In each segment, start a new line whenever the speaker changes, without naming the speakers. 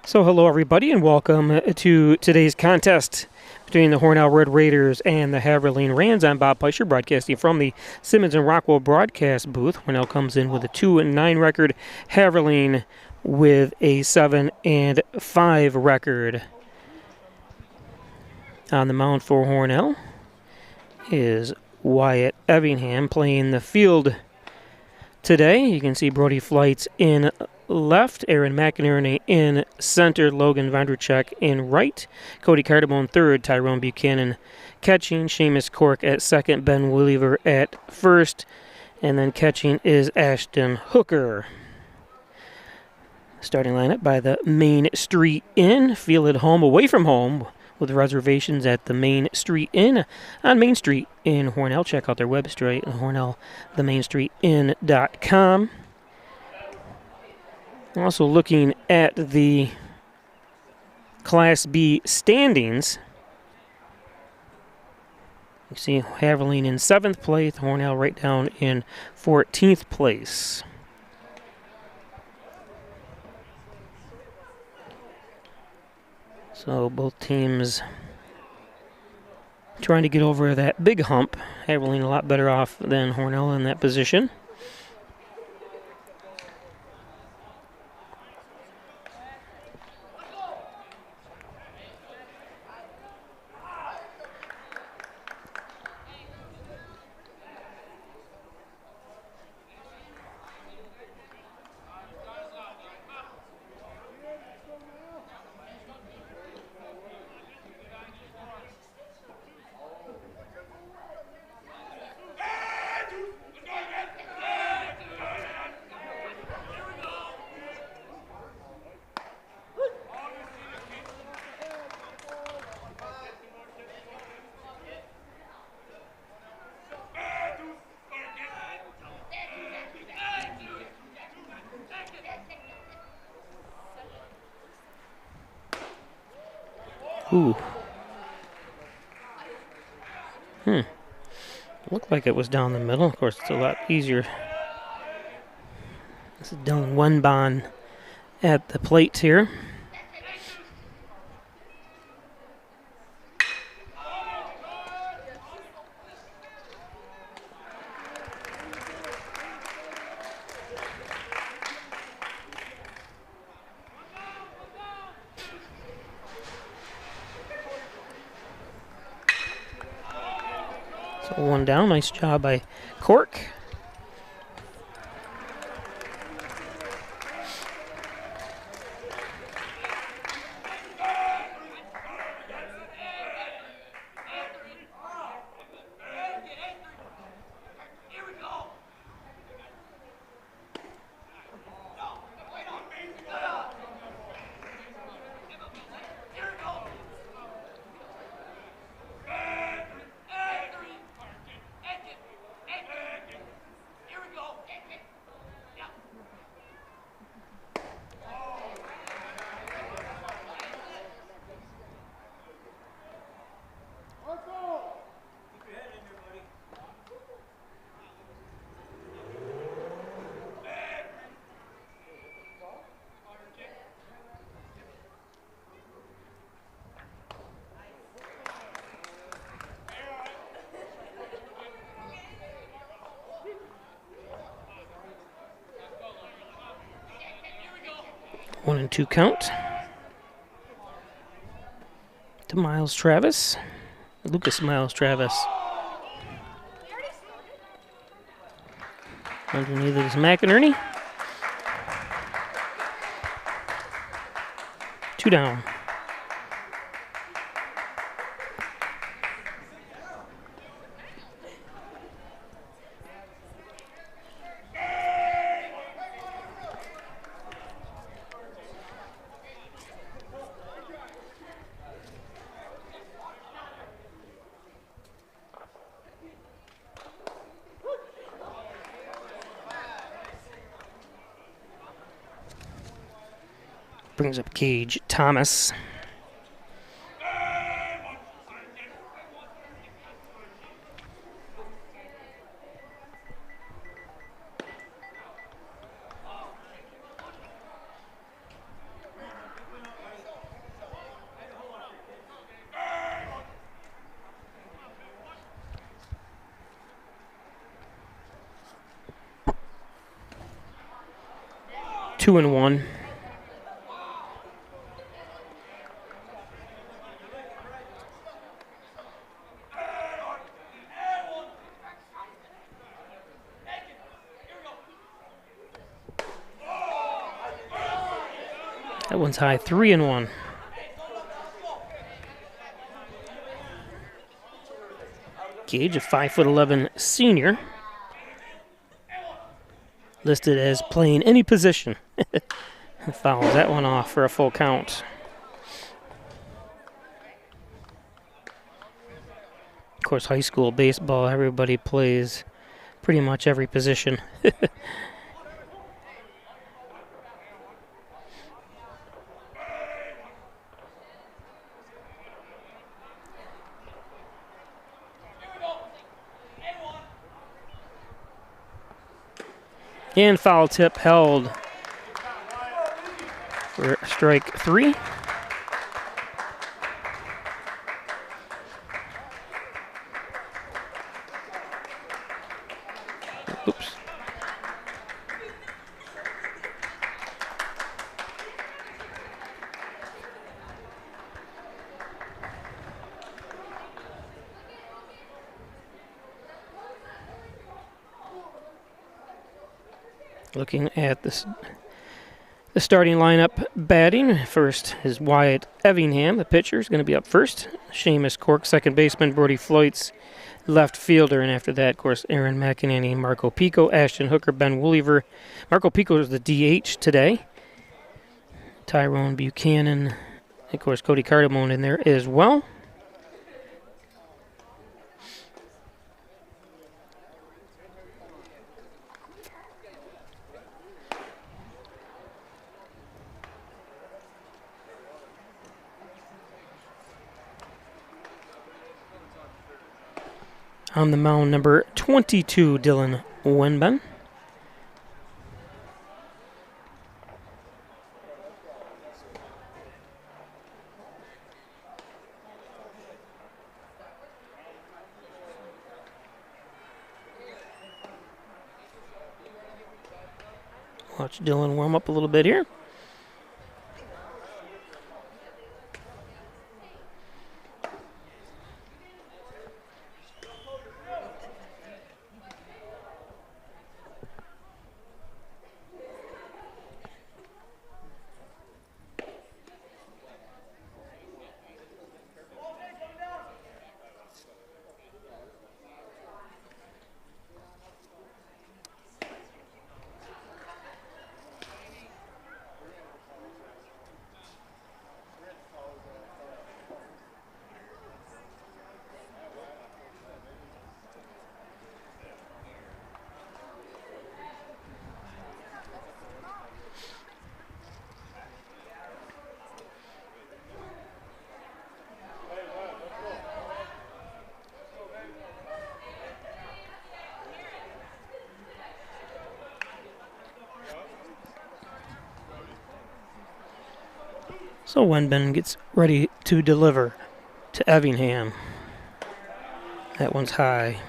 So hello everybody and welcome to today's contest between the Hornell Red Raiders and the Haverling Rams. I'm Bob Peischer, broadcasting from the Simmons and Rockwell broadcast booth. Hornell comes in with a 2-9 record, Haverling with a 7-5 record. On the mound for Hornell is Wyatt Evingham playing the field today. You can see Brody Flights in left, Aaron McInerney in center, Logan Vondrachek in right, Cody Cardamone third, Tyrone Buchanan catching, Seamus Cork at second, Ben Williver at first, and then catching is Ashton Hooker. Starting lineup by the Main Street Inn, fielded home away from home with reservations at the Main Street Inn on Main Street in Hornell. Check out their website, hornellthemainstreetin.com. Also looking at the Class B standings, you see Haverling in 7th place, Hornell right down in 14th place. So both teams trying to get over that big hump. Haverling a lot better off than Hornell in that position. Ooh. Looked like it was down the middle. Of course, it's a lot easier. This is Dylan Wenbon at the plate here. So one down. Nice job by Cork. One and two count to Miles Travis. Lucas Miles Travis. Underneath is McInerney. Two down. Brings up Gage Thomas. 2-1. That one's high, 3-1. Gage, a 5'11" senior, listed as playing any position. Fouls that one off for a full count. Of course, high school baseball, everybody plays pretty much every position. And foul tip held for strike 3. Oops. Looking at this, the starting lineup batting. First is Wyatt Evingham, the pitcher, is going to be up first. Seamus Cork, second baseman. Brody Floyts, left fielder. And after that, of course, Aaron McEnany, Marco Pico, Ashton Hooker, Ben Woolliver. Marco Pico is the DH today. Tyrone Buchanan, of course, Cody Cardamone in there as well. On the mound, number 22, Dylan Wenben. Watch Dylan warm up a little bit here. So Wenben gets ready to deliver to Evingham. That one's high.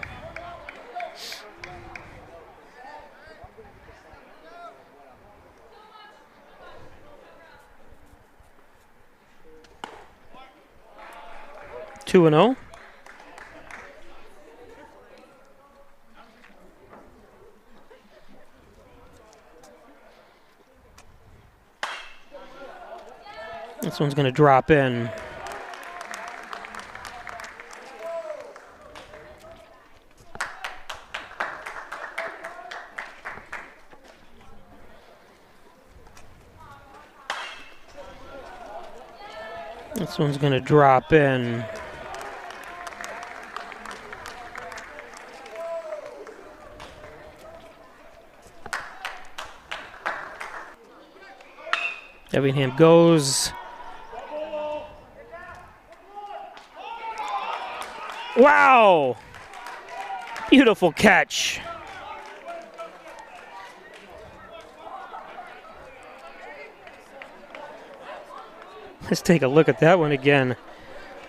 Two and 0. This one's going to drop in. This one's going to drop in. Evingham goes. Wow! Beautiful catch. Let's take a look at that one again.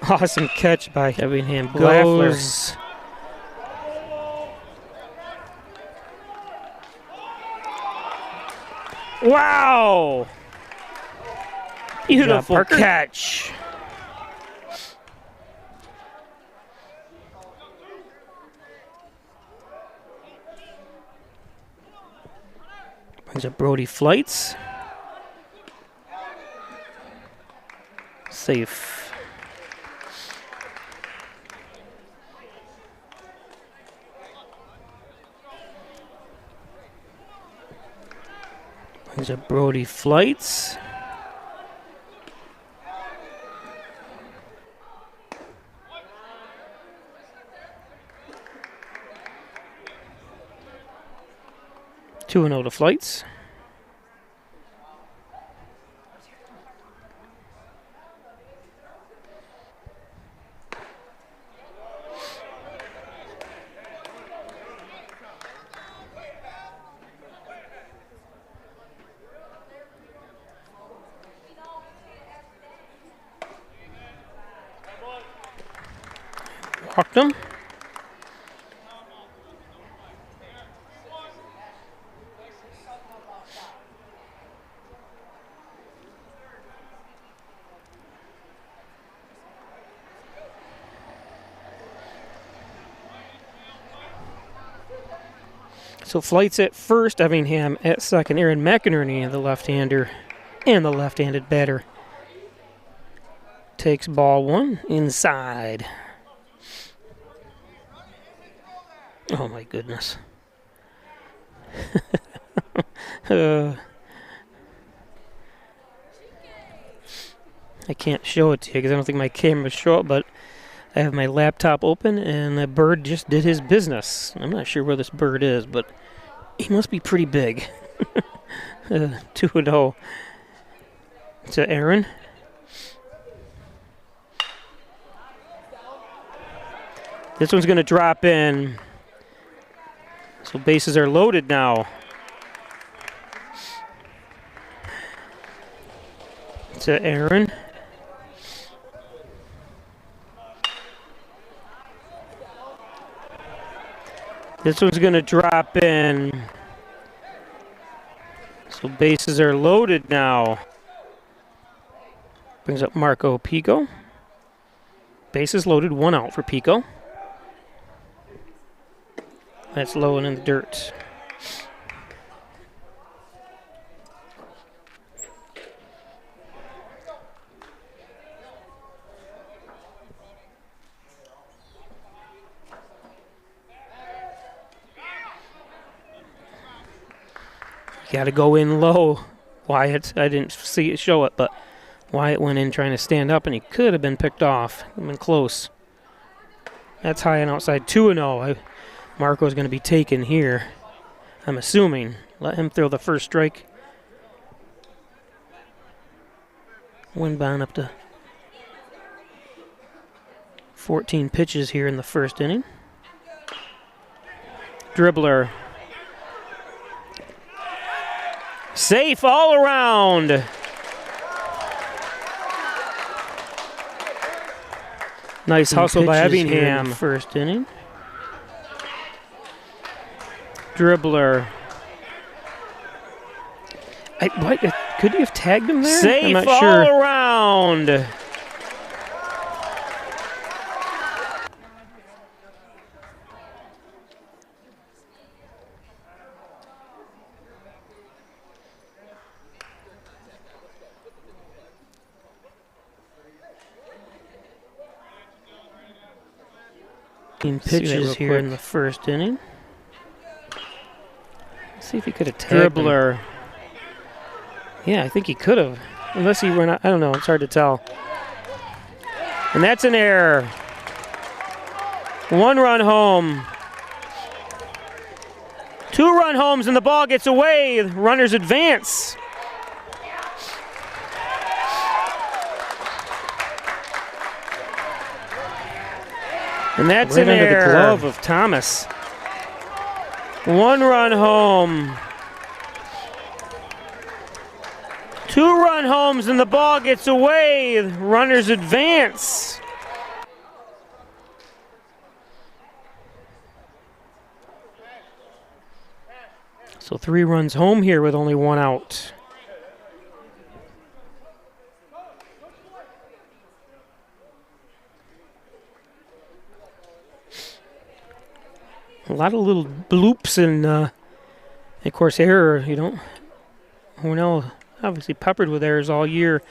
Awesome catch by Evingham. Goes. Wow! Beautiful catch. Brings up Brody Flights. Safe. Brings up Brody Flights. Two and 0 to Flights. Walked him. So Flights at first, Effingham at second. Aaron McInerney, the left-hander, and the left-handed batter. Takes ball one inside. Oh my goodness. I can't show it to you because I don't think my camera will show it, but I have my laptop open and the bird just did his business. I'm not sure where this bird is, but he must be pretty big. 2-0 to Aaron. This one's going to drop in. So bases are loaded now. To Aaron. This one's going to drop in. So bases are loaded now. Brings up Marco Pico. Bases loaded, 1 out for Pico. That's low and in the dirt. Got to go in low, Wyatt. I didn't see it show it, but Wyatt went in trying to stand up, and he could have been picked off. He'd been close. That's high and outside, 2-0. Marco's going to be taken here, I'm assuming. Let him throw the first strike. Windbound up to 14 pitches here in the first inning. Dribbler. Safe all around. Nice hustle by Effingham. First inning. Dribbler. Could he have tagged him there?
Safe
I'm not
all
sure.
around.
Pitches here in the first inning. Let's see if he could have tagged
Dribbler.
him. Yeah, I think he could have. Unless he went out. I don't know. It's hard to tell.
And that's an error. 1 run home. 2 run homes and the ball gets away. Runners advance. And that's
right
an
under
error.
the glove of Thomas.
1 run home. 2 run homes and the ball gets away. Runners advance.
So 3 runs home here with only 1 out. A lot of little bloops and, of course, error. Hornell obviously peppered with errors all year.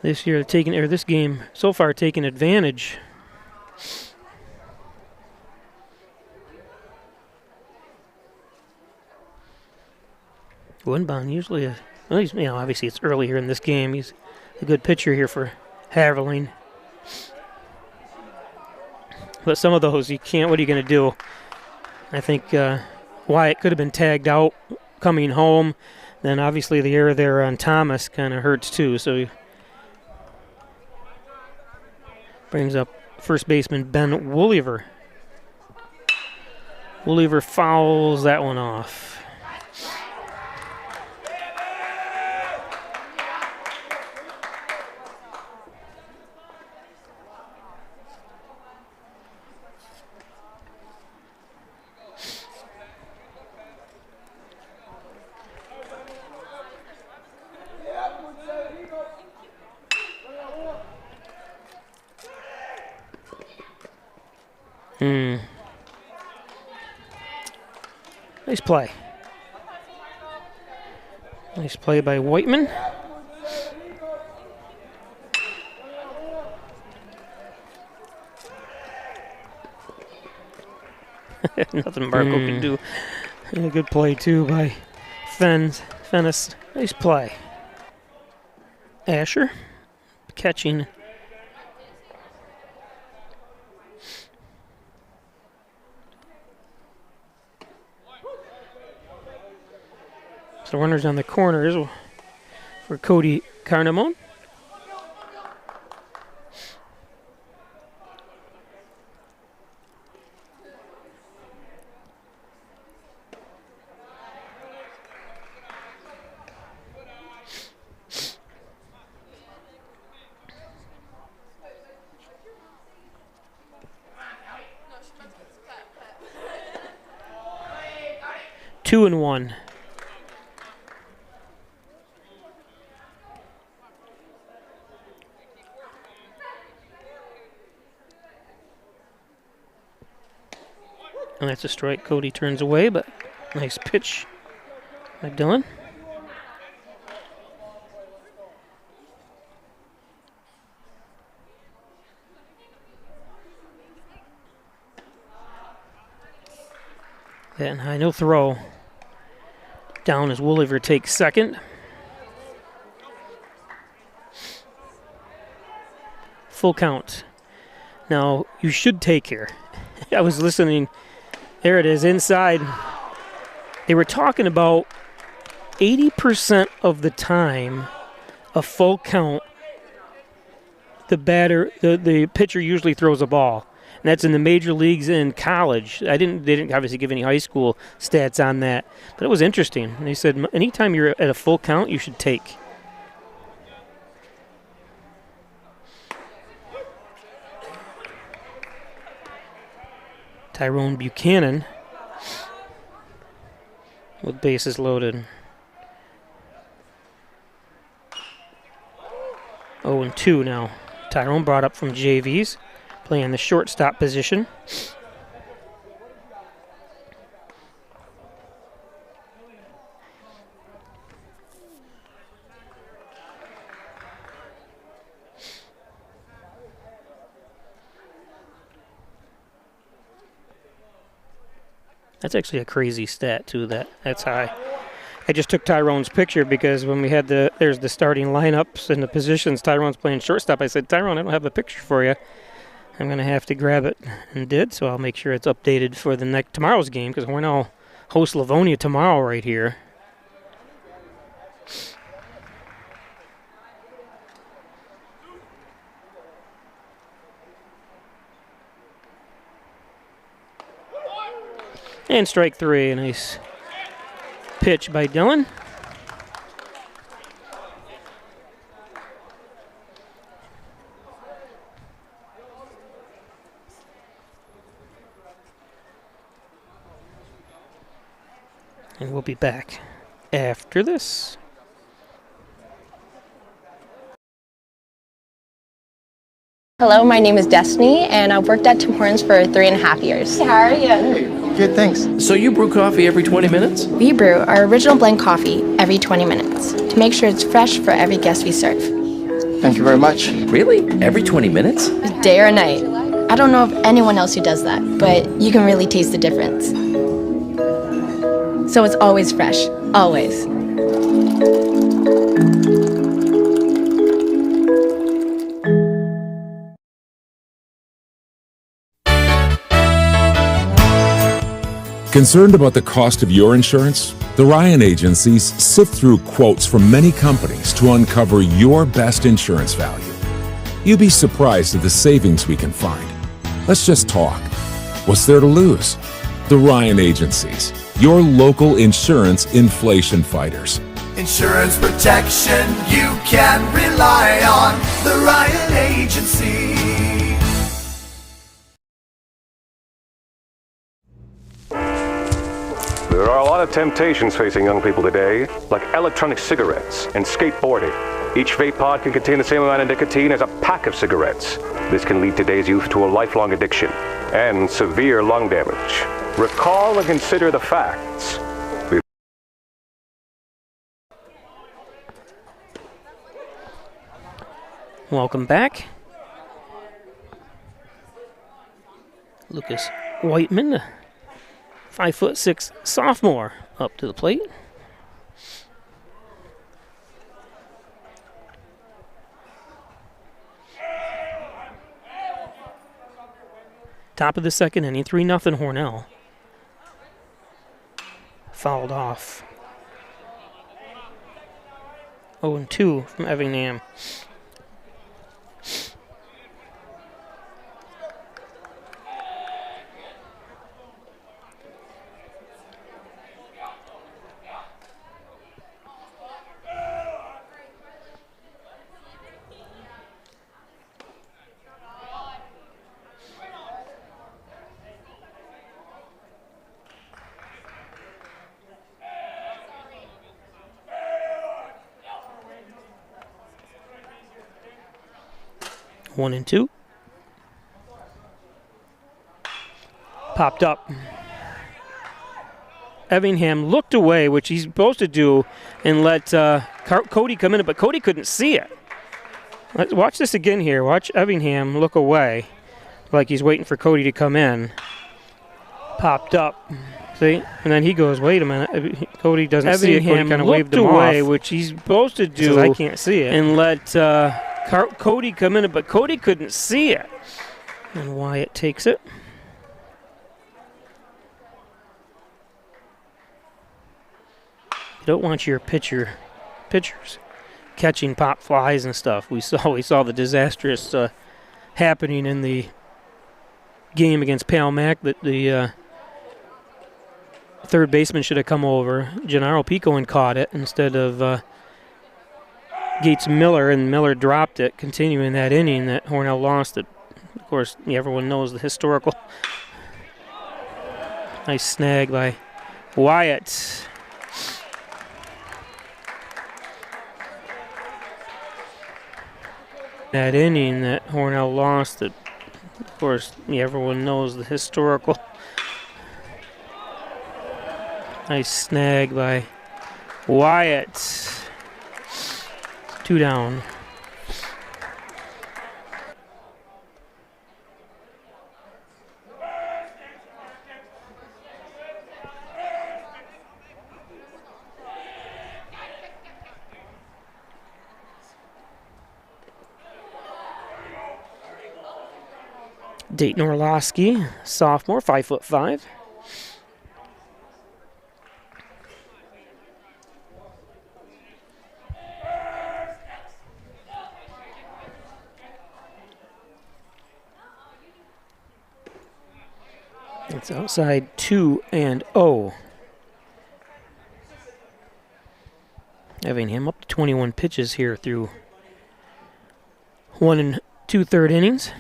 This year, this game so far taking advantage. Winbon usually, obviously it's earlier in this game. He's a good pitcher here for Haverling. But some of those you can't. What are you going to do? I think Wyatt could have been tagged out coming home. Then obviously the error there on Thomas kind of hurts too. So he brings up first baseman Ben Wooliver. Wooliver fouls that one off. Nice play. Nice play by Whiteman. Nothing Marco can do. And a good play, too, by Fennis. Nice play. Asher catching. So runners on the corners for Cody Carnamone. Two and one. And that's a strike. Cody turns away, but nice pitch by Dylan. That high, no throw. Down as Wooliver takes second. Full count. Now, you should take here. I was listening. There it is, inside. They were talking about 80% of the time, a full count, the pitcher usually throws a ball. And that's in the major leagues and college. They didn't obviously give any high school stats on that, but it was interesting. And they said anytime you're at a full count, you should take. Tyrone Buchanan with bases loaded. 0-2 now. Tyrone brought up from JVs, playing the shortstop position. That's actually a crazy stat, too. That's high. I just took Tyrone's picture because when we had there's the starting lineups and the positions, Tyrone's playing shortstop. I said, Tyrone, I don't have a picture for you. I'm going to have to grab it, and did, so I'll make sure it's updated for tomorrow's game, because Hornell hosts Livonia tomorrow right here. And strike three, a nice pitch by Dylan. And we'll be back after this.
Hello, my name is Destiny, and I've worked at Tim Hortons for 3.5 years.
How are you?
Good, thanks.
So you brew coffee every 20 minutes?
We brew our original blend coffee every 20 minutes to make sure it's fresh for every guest we serve.
Thank you very much.
Really? Every 20 minutes?
Day or night. I don't know of anyone else who does that, but you can really taste the difference. So it's always fresh. Always.
Concerned about the cost of your insurance? The Ryan agencies sift through quotes from many companies to uncover your best insurance value. You'd be surprised at the savings we can find. Let's just talk. What's there to lose? The Ryan agencies, your local insurance inflation fighters.
Insurance protection you can rely on. The Ryan Agency.
There are a lot of temptations facing young people today, like electronic cigarettes and skateboarding. Each vape pod can contain the same amount of nicotine as a pack of cigarettes. This can lead today's youth to a lifelong addiction and severe lung damage. Recall and consider the facts.
Welcome back. Lucas Whiteman, 5'6" sophomore, up to the plate. Top of the second inning, 3-0 Hornell. Fouled off. 0-2 from Everingham. One and two. Popped up. Everingham looked away, which he's supposed to do, and let Cody come in, but Cody couldn't see it. Let's watch this again here. Watch Everingham look away, like he's waiting for Cody to come in. Popped up. See? And then he goes, wait a minute. Cody doesn't see it. Cody kind of waved him away, which he's supposed to do. Says, I can't see it. And let Cody come in, but Cody couldn't see it. And Wyatt takes it. You don't want your pitchers catching pop flies and stuff. We saw the disastrous happening in the game against Pal Mac that the third baseman should have come over. Gennaro Pico and caught it instead of Gates Miller, and Miller dropped it, continuing that inning that Hornell lost it. Of course, everyone knows the historical. Nice snag by Wyatt. That inning that Hornell lost it. Of course, everyone knows the historical. Nice snag by Wyatt. 2 down. Dayton Orlowski, sophomore, 5'5". It's outside 2-0. Everingham up to 21 pitches here through 1 2/3 innings.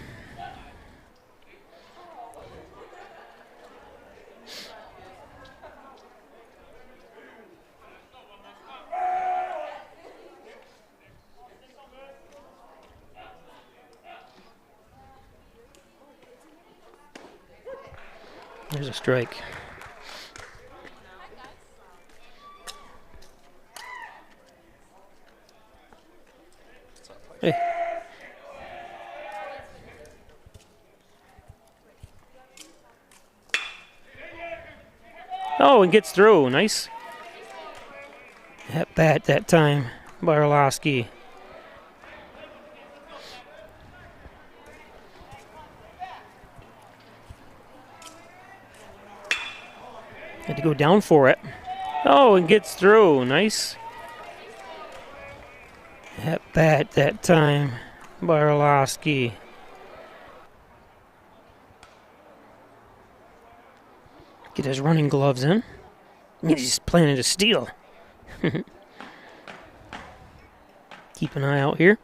There's a strike. Oh, and gets through. Nice at bat that time by Orlowski. Had to go down for it. Oh, and gets through. Nice at bat that time by Orlowski. Get his running gloves in. He's planning to steal. Keep an eye out here.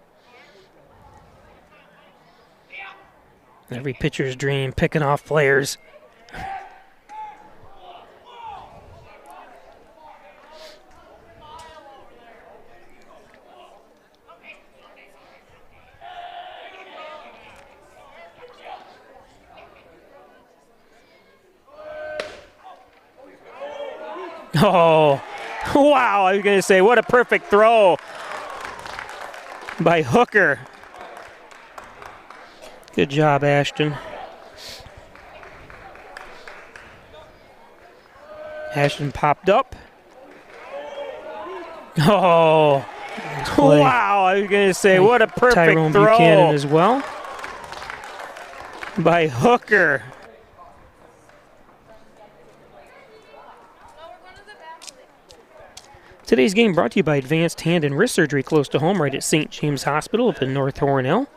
Every pitcher's dream, picking off players. Oh, wow, I was going to say, what a perfect throw by Hooker. Good job, Ashton. Ashton popped up. Oh, wow, I was going to say, what a perfect
Tyrone
throw.
Buchanan as well.
By Hooker. Today's game brought to you by Advanced Hand and Wrist Surgery close to home right at St. James Hospital up in North Hornell.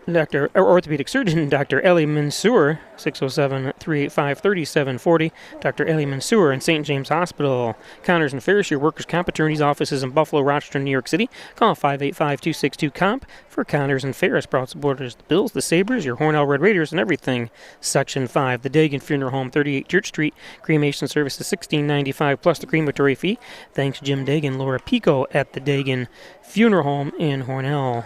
Orthopedic surgeon Dr. Ellie Mansour, 607-385-3740. Dr. Ellie Mansour in St. James Hospital. Connors and Ferris, your workers' comp attorneys offices in Buffalo, Rochester, New York City. Call 585-262-COMP for Connors and Ferris. Proud supporters, the Bills, the Sabres, your Hornell Red Raiders, and everything. Section 5, the Dagan Funeral Home, 38 Church Street. Cremation services $16.95 plus the crematory fee. Thanks Jim Dagan, Laura Pico at the Dagan Funeral Home in Hornell.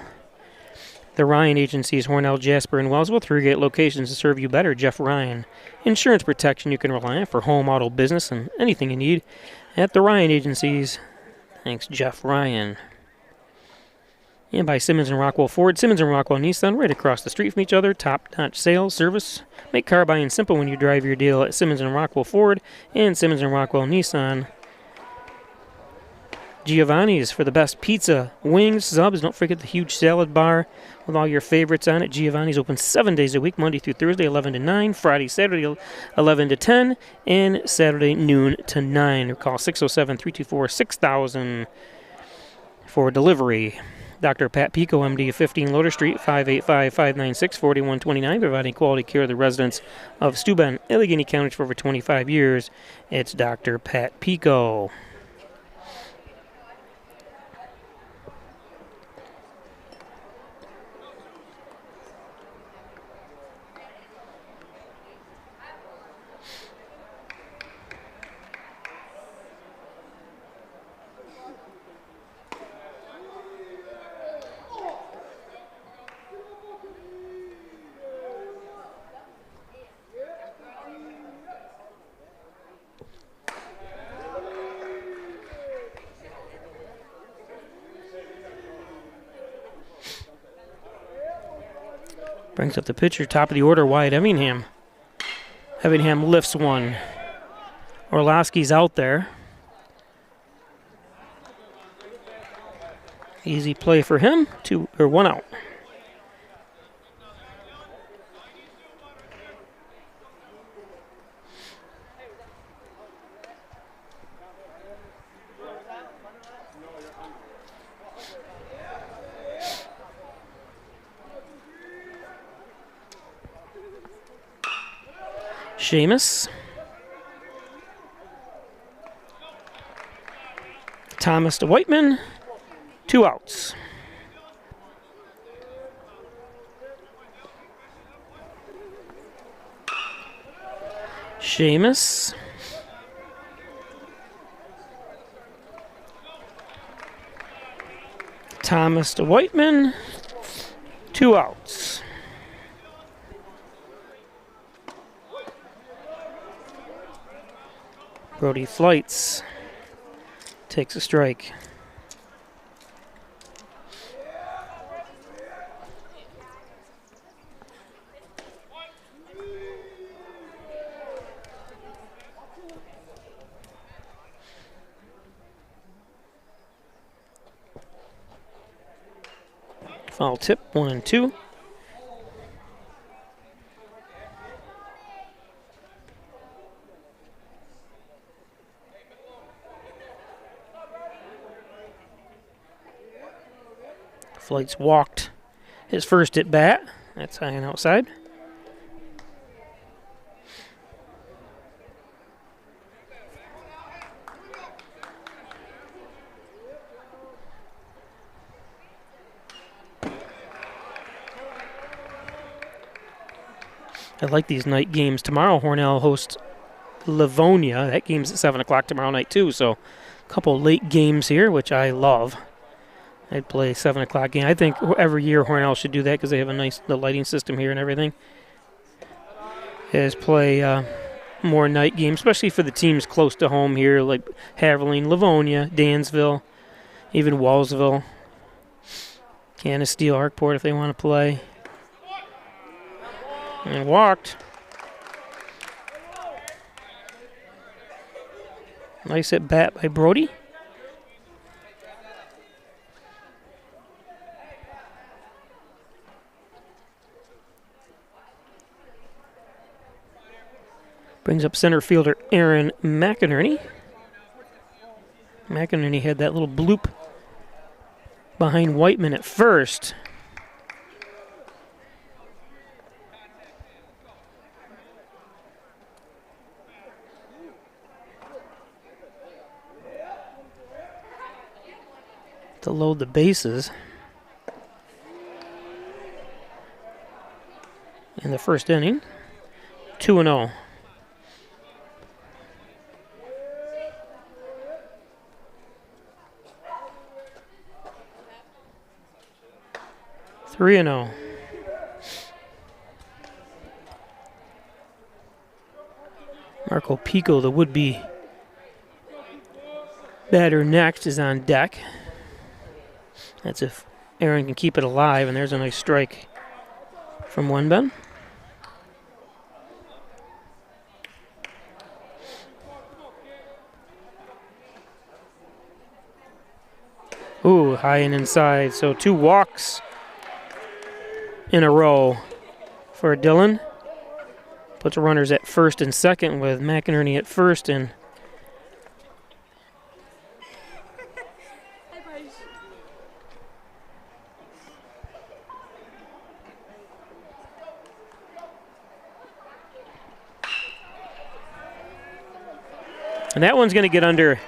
The Ryan Agencies, Hornell, Jasper, and Wellsville, 3 great locations to serve you better. Jeff Ryan. Insurance protection you can rely on for home, auto, business, and anything you need at the Ryan Agencies. Thanks, Jeff Ryan. And by Simmons and Rockwell Ford, Simmons and Rockwell Nissan, right across the street from each other. Top-notch sales, service. Make car buying simple when you drive your deal at Simmons and Rockwell Ford and Simmons and Rockwell Nissan. Giovanni's for the best pizza, wings, subs. Don't forget the huge salad bar with all your favorites on it. Giovanni's open 7 days a week, Monday through Thursday, 11 to 9, Friday, Saturday, 11 to 10, and Saturday, noon to 9. Or call 607-324-6000 for delivery. Dr. Pat Pico, MD, 15 Loader Street, 585-596-4129, providing quality care to the residents of Steuben, Allegheny County for over 25 years. It's Dr. Pat Pico. Brings up the pitcher, top of the order, Wyatt Evingham. Evingham lifts one. Orlowski's out there. Easy play for him. 1 out. Seamus. Thomas to Whiteman. 2 outs. Seamus. Thomas to Whiteman. 2 outs. Brody Flights takes a strike. Foul tip, 1 and 2. Flight's walked his first at bat. That's high and outside. I like these night games. Tomorrow, Hornell hosts Livonia. That game's at 7 o'clock tomorrow night, too. So, a couple late games here, which I love. I'd play 7 o'clock game. I think every year Hornell should do that because they have the lighting system here and everything. Is play more night games, especially for the teams close to home here, like Haverling, Livonia, Dansville, even Wallsville, Canisteel, Arkport if they want to play. And walked. Nice at bat by Brody. Brings up center fielder Aaron McInerney. McInerney had that little bloop behind Whiteman at first. To load the bases. In the first inning, 2-0. Three and 0. Marco Pico, the would-be batter next, is on deck. That's if Aaron can keep it alive, and there's a nice strike from Wenben. Ooh, high and inside. So 2 walks in a row for Dillon. Puts runners at first and second with McInerney at first and that one's going to get under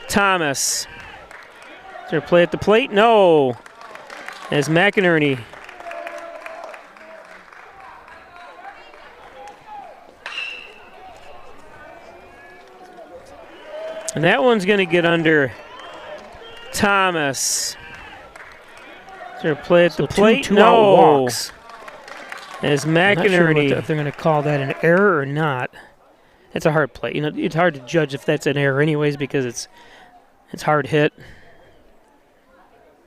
Thomas. Is there a play at the plate? No. As McInerney and that one's going to get under Thomas. Is there a play at the plate?
two-out walks.
As
I'm not sure
McInerney,
if they're going to call that an error or not.
it's a hard play. You know, it's hard to judge if that's an error anyways because it's hard hit.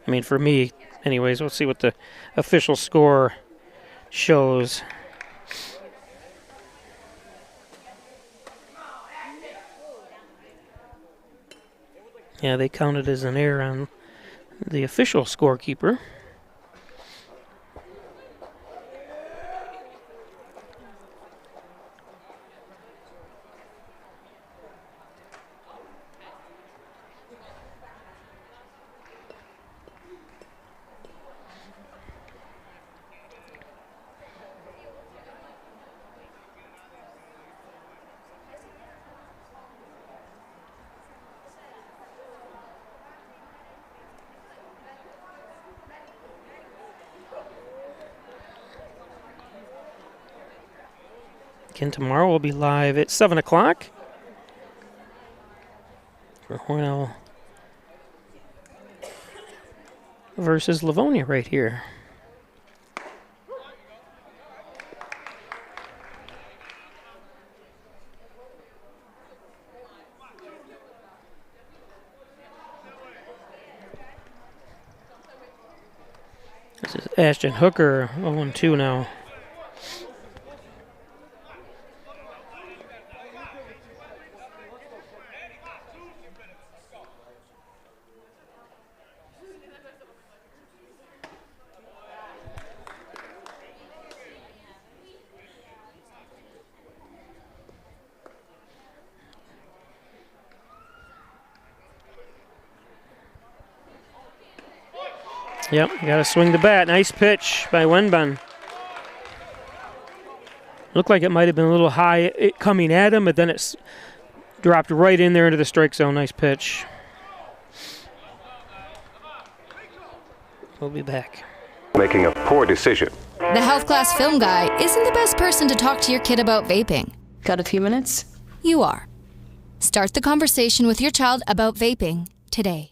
I mean, for me, anyways, we'll see what the official score shows. Yeah, they counted as an error on the official scorekeeper. Again, tomorrow we'll be live at 7 o'clock for Hornell versus Livonia right here. This is Ashton Hooker, 0-2 now. Yep, got to swing the bat. Nice pitch by Wenben. Looked like it might have been a little high coming at him, but then it's dropped right in there into the strike zone. Nice pitch. We'll be back.
Making a poor decision.
The health class film guy isn't the best person to talk to your kid about vaping.
Got a few minutes?
You are. Start the conversation with your child about vaping today.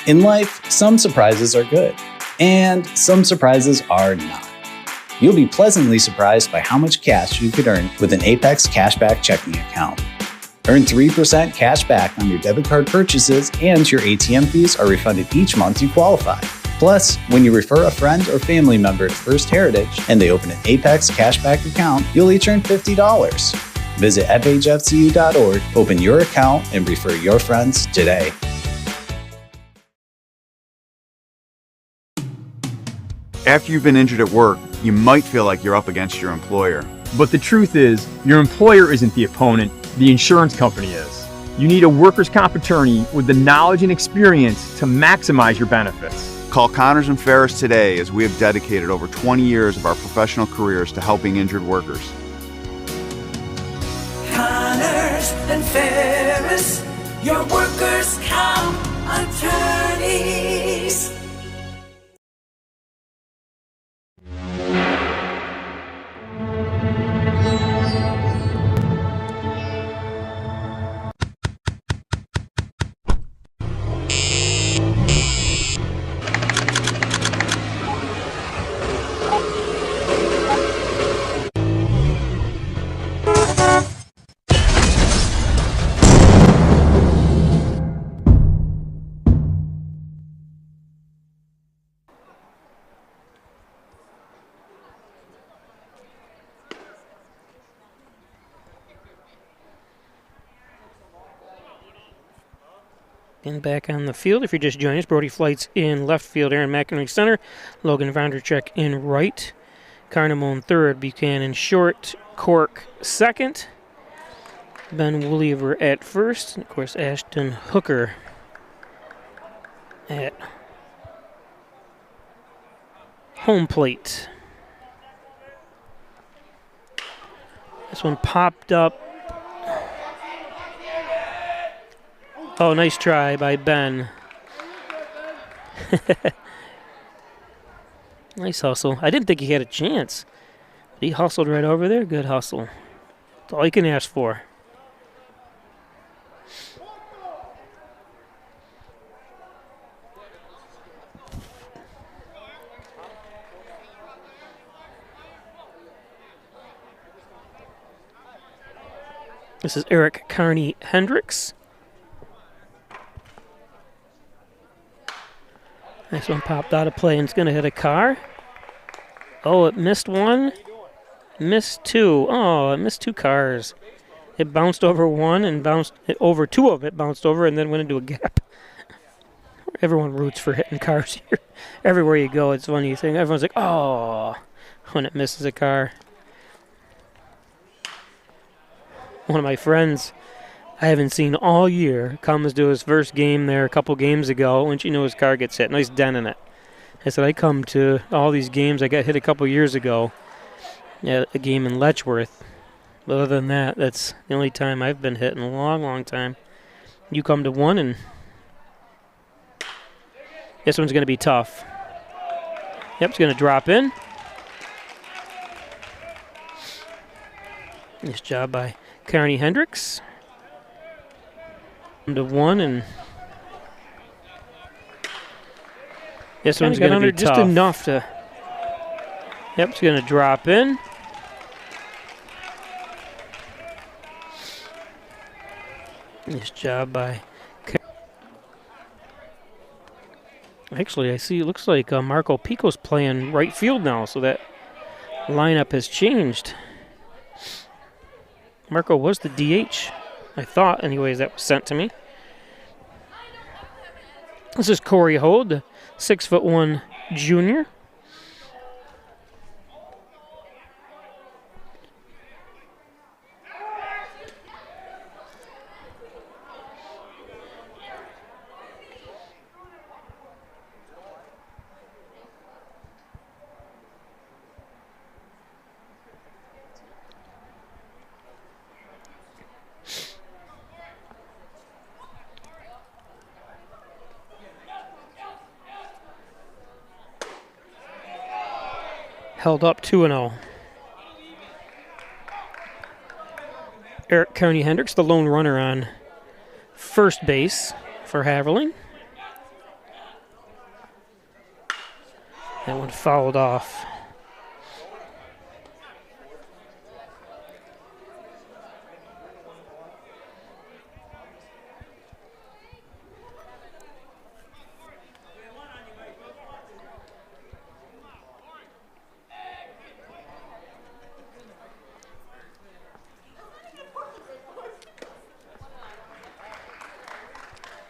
In life, some surprises are good, and some surprises are not. You'll be pleasantly surprised by how much cash you could earn with an Apex Cashback checking account. Earn 3% cash back on your debit card purchases, and your ATM fees are refunded each month you qualify. Plus, when you refer a friend or family member to First Heritage and they open an Apex Cashback account, you'll each earn $50. Visit fhfcu.org, open your account, and refer your friends today.
After you've been injured at work, you might feel like you're up against your employer.
But the truth is, your employer isn't the opponent, the insurance company is. You need a workers' comp attorney with the knowledge and experience to maximize your benefits.
Call Connors and Ferris today, as we have dedicated over 20 years of our professional careers to helping injured workers.
Connors and Ferris, your workers' comp attorneys.
And back on the field, if you're just joining us, Brody Flights in left field, Aaron McInerney center, Logan Vonderchek in right, Carnamone third, Buchanan short, Cork second, Ben Wooliever at first, and of course Ashton Hooker at home plate. This one popped up. Oh, nice try by Ben. Nice hustle. I didn't think he had a chance. But he hustled right over there. Good hustle. That's all you can ask for. This is Eric Carney Hendricks. This one popped out of play and it's going to hit a car. Oh, it missed one. Missed two. Oh, it missed two cars. It bounced over one and bounced over two of it, bounced over and then went into a gap. Everyone roots for hitting cars here. Everywhere you go, it's funny thing. Everyone's like, oh, when it misses a car. One of my friends I haven't seen all year comes to his first game there a couple games ago when his car gets hit. Nice dent in it. I said, I come to all these games. I got hit a couple years ago at a game in Letchworth. But other than that, that's the only time I've been hit in a long, long time. You come to one, and this one's going to be tough. Yep, it's going to drop in. Nice job by Carney Hendricks. To one, and this one's going to be just tough. Enough to. Yep, it's going to drop in. Nice job by. Actually, I see. It looks like Marco Pico's playing right field now, so that lineup has changed. Marco was the DH. I thought, anyways, that was sent to me. This is Corey Hode, the 6'1" junior. held up 2-0. Eric Carney Hendricks, the lone runner on first base for Haverling. That one fouled off.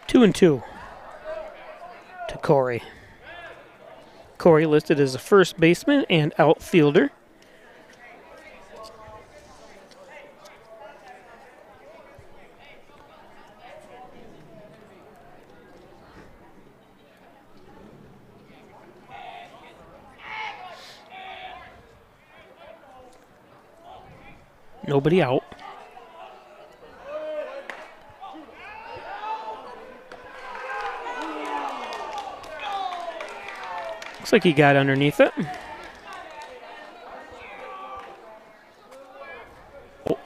Two and two to Corey. Corey listed as a first baseman and outfielder. Nobody out. Looks like he got underneath it. Oh.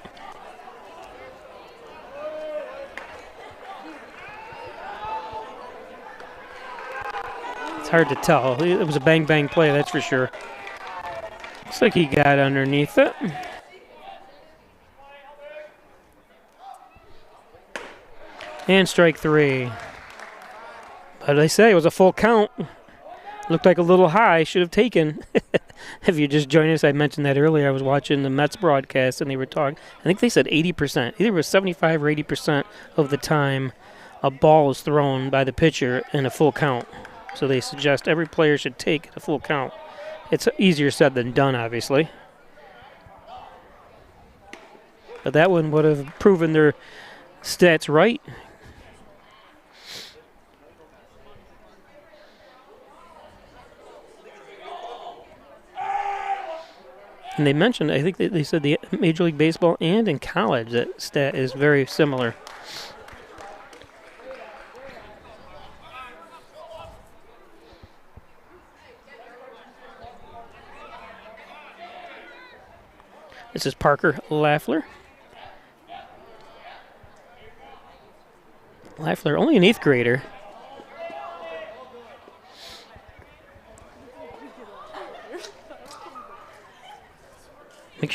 It's hard to tell. It was a bang-bang play, that's for sure. Looks like he got underneath it. And strike three. But I say it was a full count. Looked like a little high, should have taken. If you just joined us, I mentioned that earlier. I was watching the Mets broadcast, and they were talking. I think they said 80%. Either it was 75 or 80% of the time a ball is thrown by the pitcher in a full count. So they suggest every player should take a full count. It's easier said than done, obviously. But that one would have proven their stats right. And they mentioned, I think they said the Major League Baseball and in college, that stat is very similar. This is Parker Lafler. Lafler, only an 8th grader.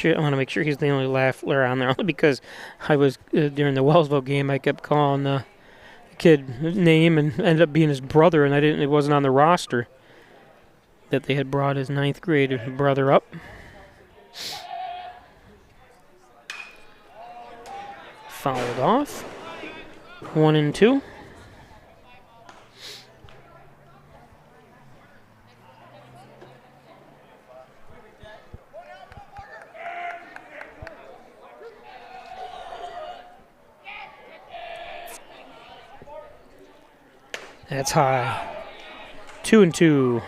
I want to make sure he's the only Lafler on there, only because I was, during the Wellsville game, I kept calling the kid name and ended up being his brother, and it wasn't on the roster that they had brought his 9th grade brother up. Fouled off. 1 and 2. That's high. 2 and 2.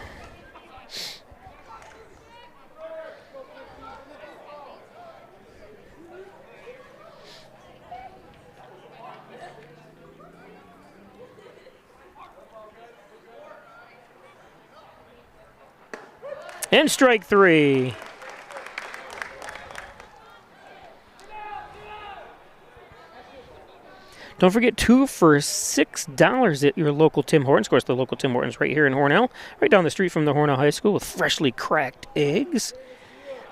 And strike three. Don't forget 2 for $6 at your local Tim Hortons. Of course, the local Tim Hortons right here in Hornell, right down the street from the Hornell High School, with freshly cracked eggs.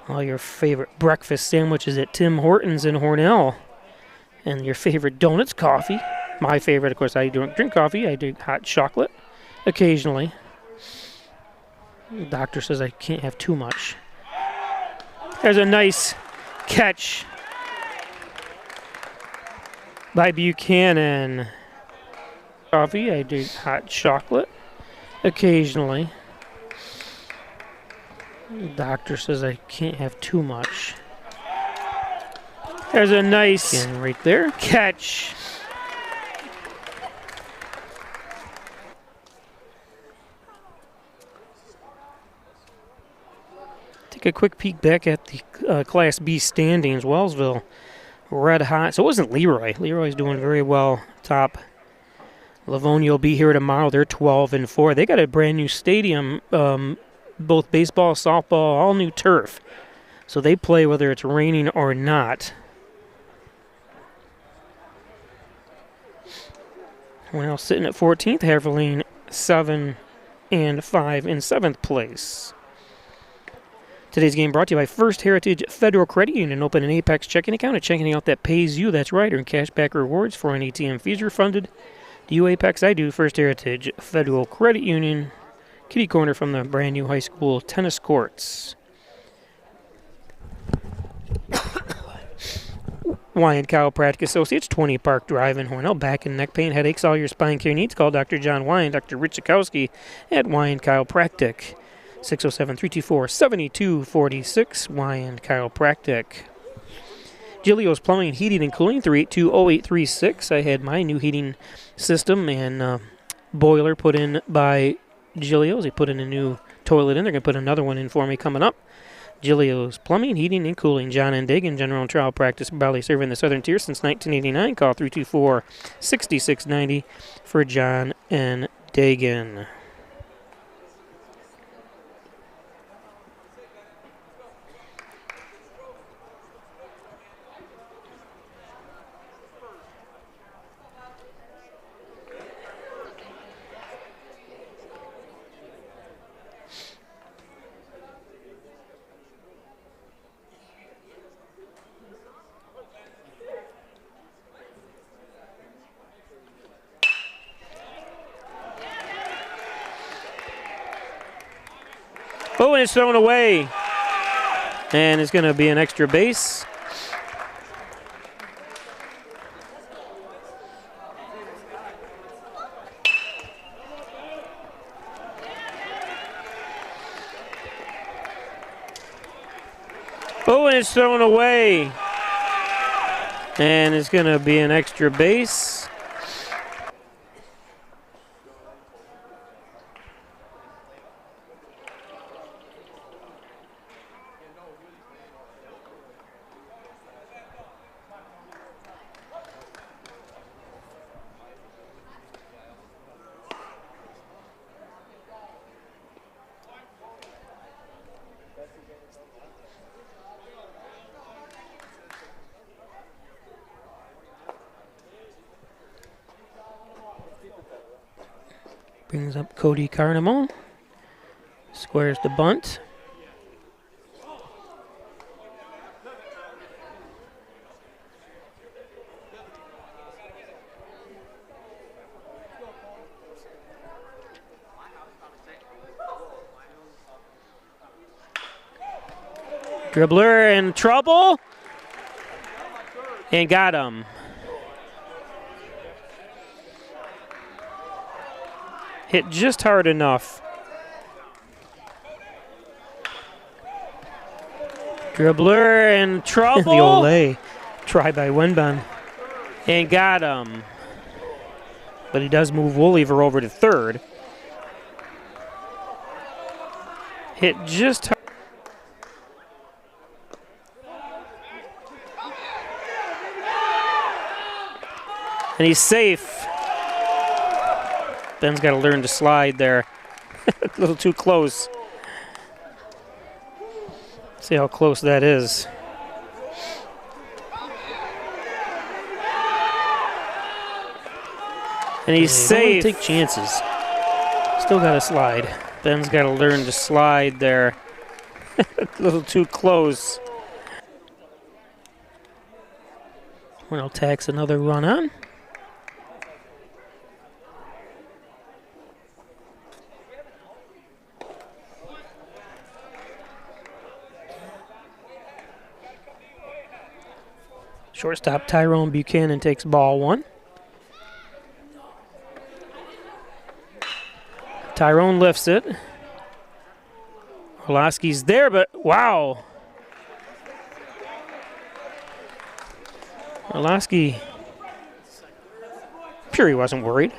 All your favorite breakfast sandwiches at Tim Hortons in Hornell. And your favorite donuts, coffee. My favorite, of course, I don't drink coffee. I do hot chocolate occasionally. The doctor says I can't have too much. There's a nice catch by Buchanan. Coffee, I do hot chocolate occasionally. The doctor says I can't have too much. There's a nice right there catch. Take a quick peek back at the Class B standings. Wellsville red hot. So it wasn't Leroy. Leroy's doing very well top. Livonia will be here tomorrow. They're 12 and 4. They got a brand new stadium both baseball, softball, all new turf. So they play whether it's raining or not. We're now sitting at 14th. Haverling 7-5 in 7th place. Today's game brought to you by First Heritage Federal Credit Union. Open an Apex checking account, a checking account that pays you. That's right. Earn cashback rewards for an ATM fees refunded. Do you Apex? I do. First Heritage Federal Credit Union. Kitty corner from the brand new high school tennis courts. Wyand Chiropractic Associates, 20 Park Drive in Hornell. Back and neck pain, headaches, all your spine care needs. Call Dr. John Wyand, Dr. Rich Zukowski at Wyand Chiropractic. 607-324-7246, Wyand Chiropractic. Gilio's Plumbing, Heating, and Cooling, 382-0836. I had my new heating system and boiler put in by Gilio's. They put in a new toilet in. They're going to put another one in for me coming up. Gilio's Plumbing, Heating, and Cooling. John and Dagan, General and Trial Practice, proudly serving the Southern Tier since 1989. Call 324-6690 for John and Dagan. Oh, and it's thrown away. And it's going to be an extra base. Oh, and it's thrown away. And it's going to be an extra base. Brings up Cody Carnamone. Squares the bunt. Dribbler in trouble. And got him. Hit just hard enough. Dribbler in trouble. The Olay try by Wenban. And got him. But he does move Woolliver over to third. Hit just hard. And he's safe. Ben's got to learn to slide there. A little too close. See how close that is. And he's safe. Take chances. Still got to slide. Ben's got to learn to slide there. A little too close. Hornell tacks another run on. Shortstop Tyrone Buchanan takes ball one. Tyrone lifts it. Orlowski's there, but wow. Orlowski, sure he wasn't worried.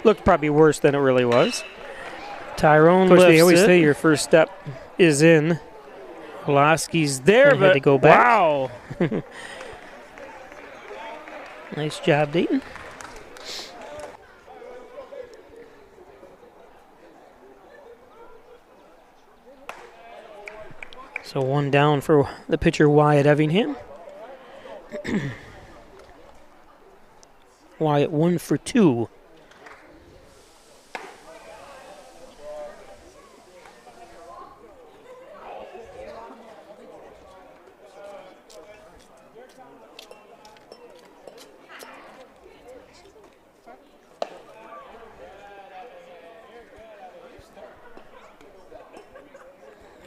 Looked probably worse than it really was. Tyrone lifts it. They always say your first step is in. Orlowski's there, but had to go back. Wow. Nice job, Dayton. So one down for the pitcher Wyatt Evingham. Wyatt 1 for 2.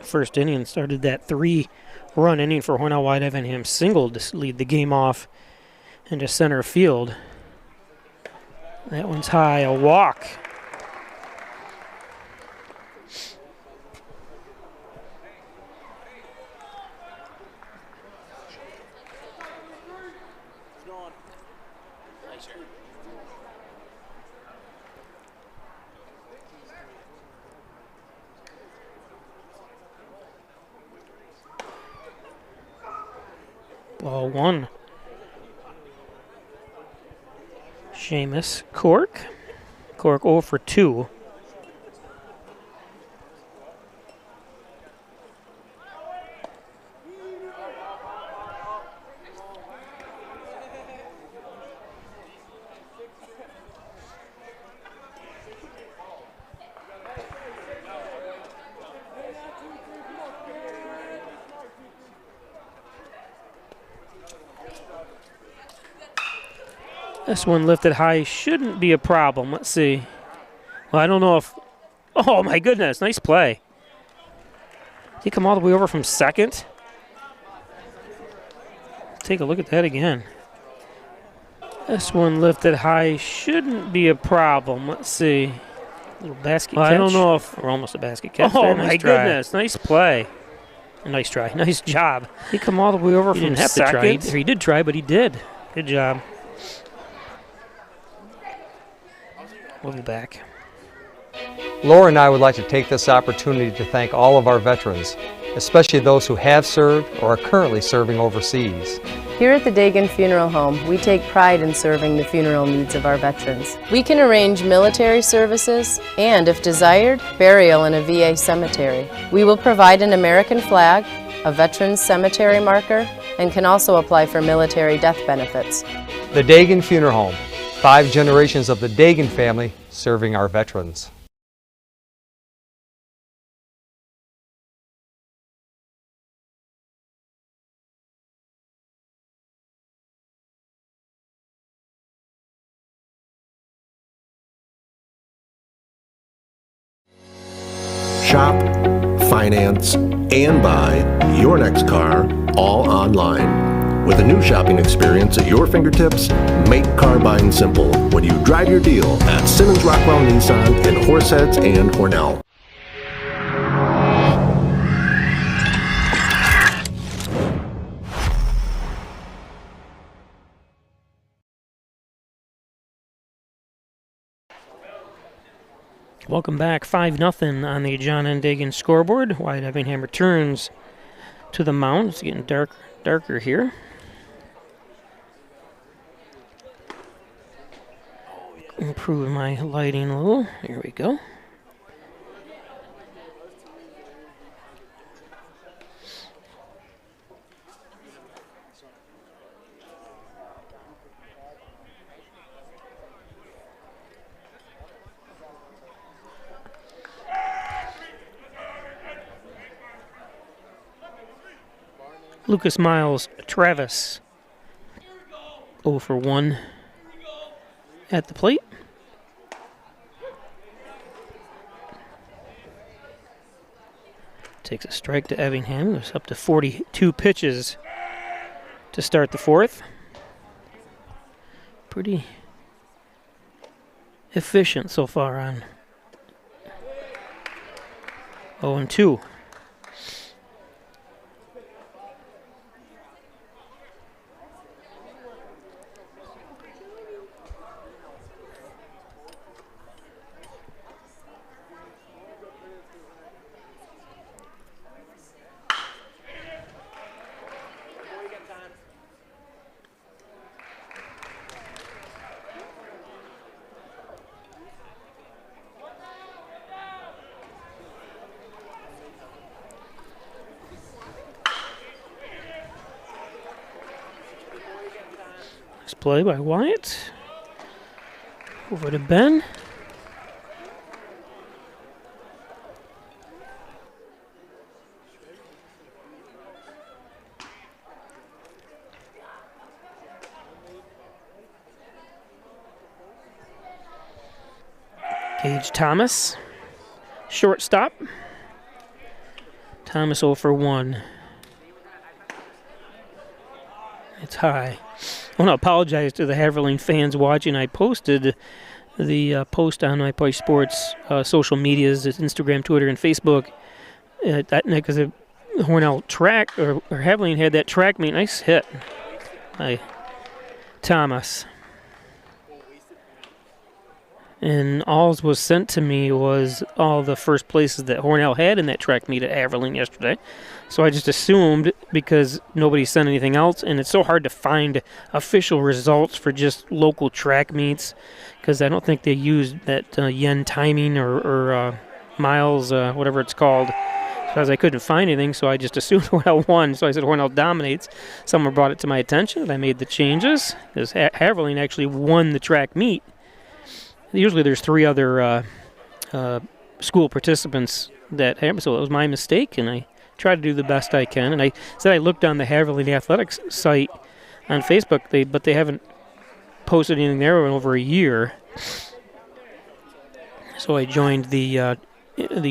First inning started that 3-run inning for Hornell. Wyatt Evingham singled to lead the game off into center field. That one's high, a walk. Ball 1. Seamus Cork. Cork 0 for 2. This one lifted high shouldn't be a problem. Let's see. Well, I don't know if... Oh, my goodness. Nice play. Did he come all the way over from second? Take a look at that again. This one lifted high shouldn't be a problem. Let's see. Little basket catch. I don't know if... We're almost a basket catch. Oh, my goodness. Nice play. Nice try. Nice job. Did he come all the way over from second? He did try, but he did. Good job. We'll be back.
Laura and I would like to take this opportunity to thank all of our veterans, especially those who have served or are currently serving overseas.
Here at the Dagan Funeral Home, we take pride in serving the funeral needs of our veterans. We can arrange military services and, if desired, burial in a VA cemetery. We will provide an American flag, a veterans cemetery marker, and can also apply for military death benefits.
The Dagan Funeral Home. 5 generations of the Dagan family serving our veterans.
Shop, finance, and buy your next car all online. With a new shopping experience at your fingertips, make car buying simple when you drive your deal at Simmons Rockwell Nissan in Horseheads and Hornell.
Welcome back. 5-0 on the John N. Dagan scoreboard. Wyatt Evingham returns to the mound. It's getting darker here. Improve my lighting a little. Here we go. Lucas Miles Travis 0 for 1 at the plate. Takes a strike to Evingham. It was up to 42 pitches to start the fourth. Pretty efficient so far on 0-2. play by Wyatt. Over to Ben. Gage Thomas, shortstop. Thomas 0 for 1. It's high. I want to apologize to the Haverling fans watching. I posted the post on my Pike Sports social medias, Instagram, Twitter, and Facebook. That night, because the Hornell track, or Haverling had that track meet. Nice hit by Thomas. And all was sent to me was all the first places that Hornell had in that track meet at Haverling yesterday. So I just assumed, because nobody sent anything else, and it's so hard to find official results for just local track meets, because I don't think they used that yen timing or miles, whatever it's called, because I couldn't find anything, so I just assumed Hornell won. So I said Hornell dominates. Someone brought it to my attention, and I made the changes, because Haverling actually won the track meet. Usually there's 3 other school participants that happen, so it was my mistake, and I try to do the best I can. And I said I looked on the Haverling Athletics site on Facebook, but they haven't posted anything there in over a year. So I joined the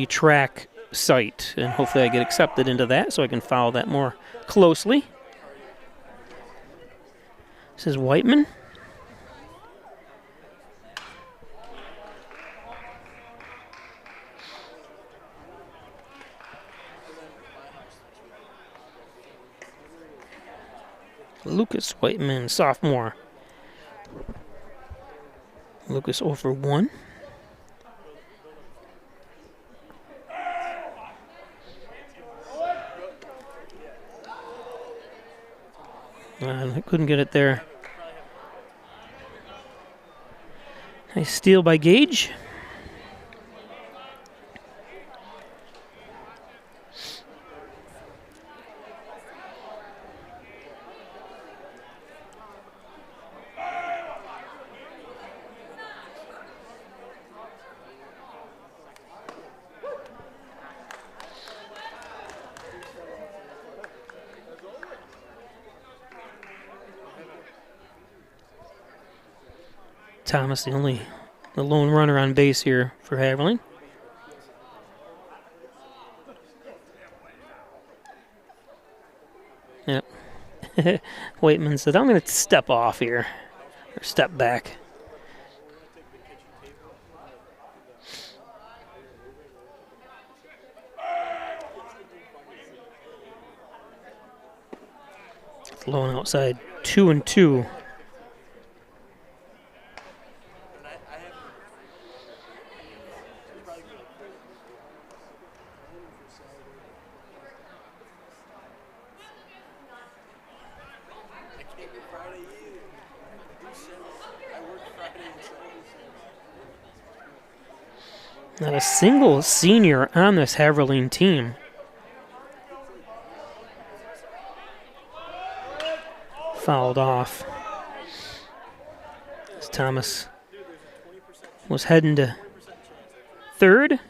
track site, and hopefully I get accepted into that so I can follow that more closely. This is Whiteman. Lucas Whiteman, sophomore. Lucas 0 for 1. I couldn't get it there. Nice steal by Gage. Thomas, the lone runner on base here for Haverling. Yep. Waitman said, I'm going to step off here, or step back. Flowing outside, 2-2. Not a single senior on this Haverling team. Fouled off. As Thomas was heading to third.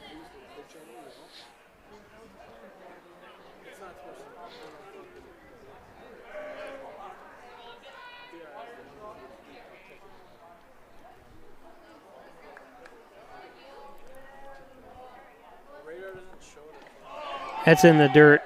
That's in the dirt.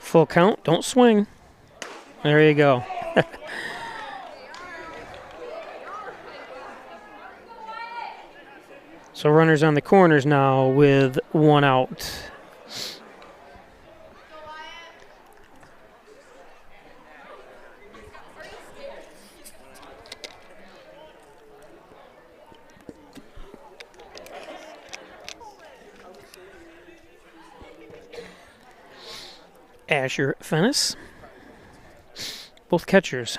Full count, don't swing. There you go. So runners on the corners now with 1 out. Asher Fennis. Both catchers.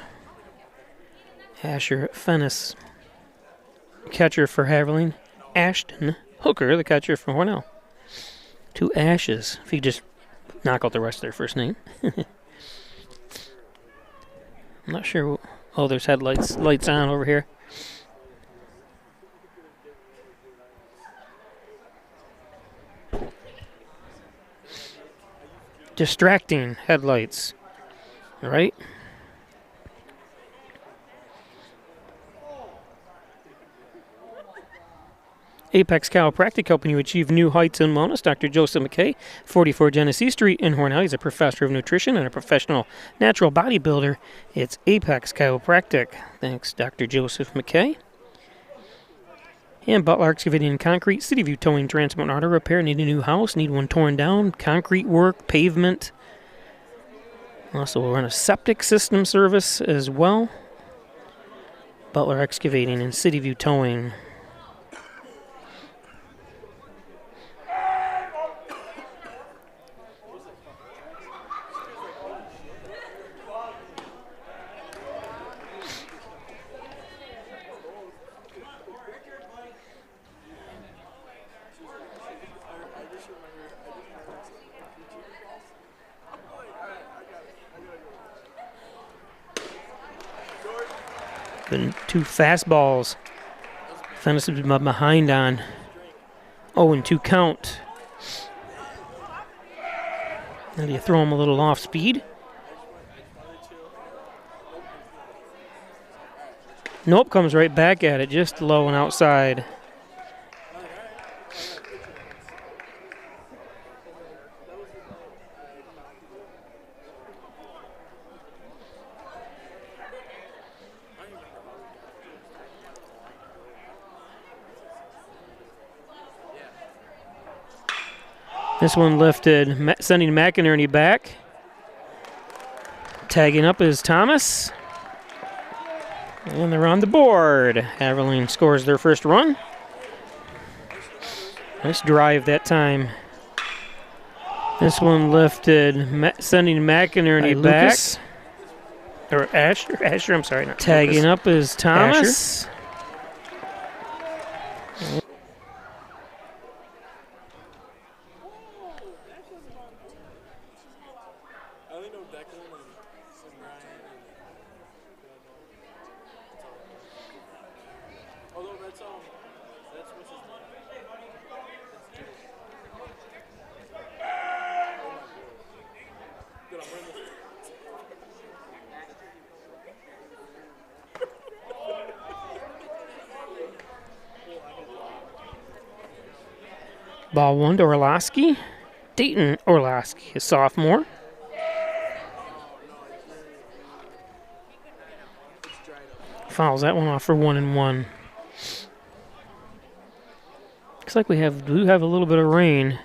Asher Fennis, catcher for Haverling. Ashton Hooker, the catcher for Hornell. 2 Ashes, if you just knock out the rest of their first name. I'm not sure. Oh, there's lights on over here. Distracting headlights. All right. Apex Chiropractic helping you achieve new heights in wellness. Dr. Joseph McKay, 44 Genesee Street in Hornell. He's a professor of nutrition and a professional natural bodybuilder. It's Apex Chiropractic. Thanks, Dr. Joseph McKay. And Butler Excavating and Concrete, City View Towing, Transport and Auto Repair. Need a new house, need one torn down, concrete work, pavement. Also, we'll run a septic system service as well. Butler Excavating and City View Towing. Good 2 fastballs. Fennis is behind on 0-2 count. Now do you throw him a little off speed? Nope, comes right back at it, just low and outside. This one lifted, sending McInerney back. Tagging up is Thomas. And they're on the board. Haverling scores their first run. Nice drive that time. This one lifted, sending McInerney back. Or Asher, I'm sorry. Not tagging Lucas. Up is Thomas. Asher. Ball 1 to Orlowski. Dayton Orlowski, a sophomore. Fouls that one off for 1-1. Looks like we do have a little bit of rain.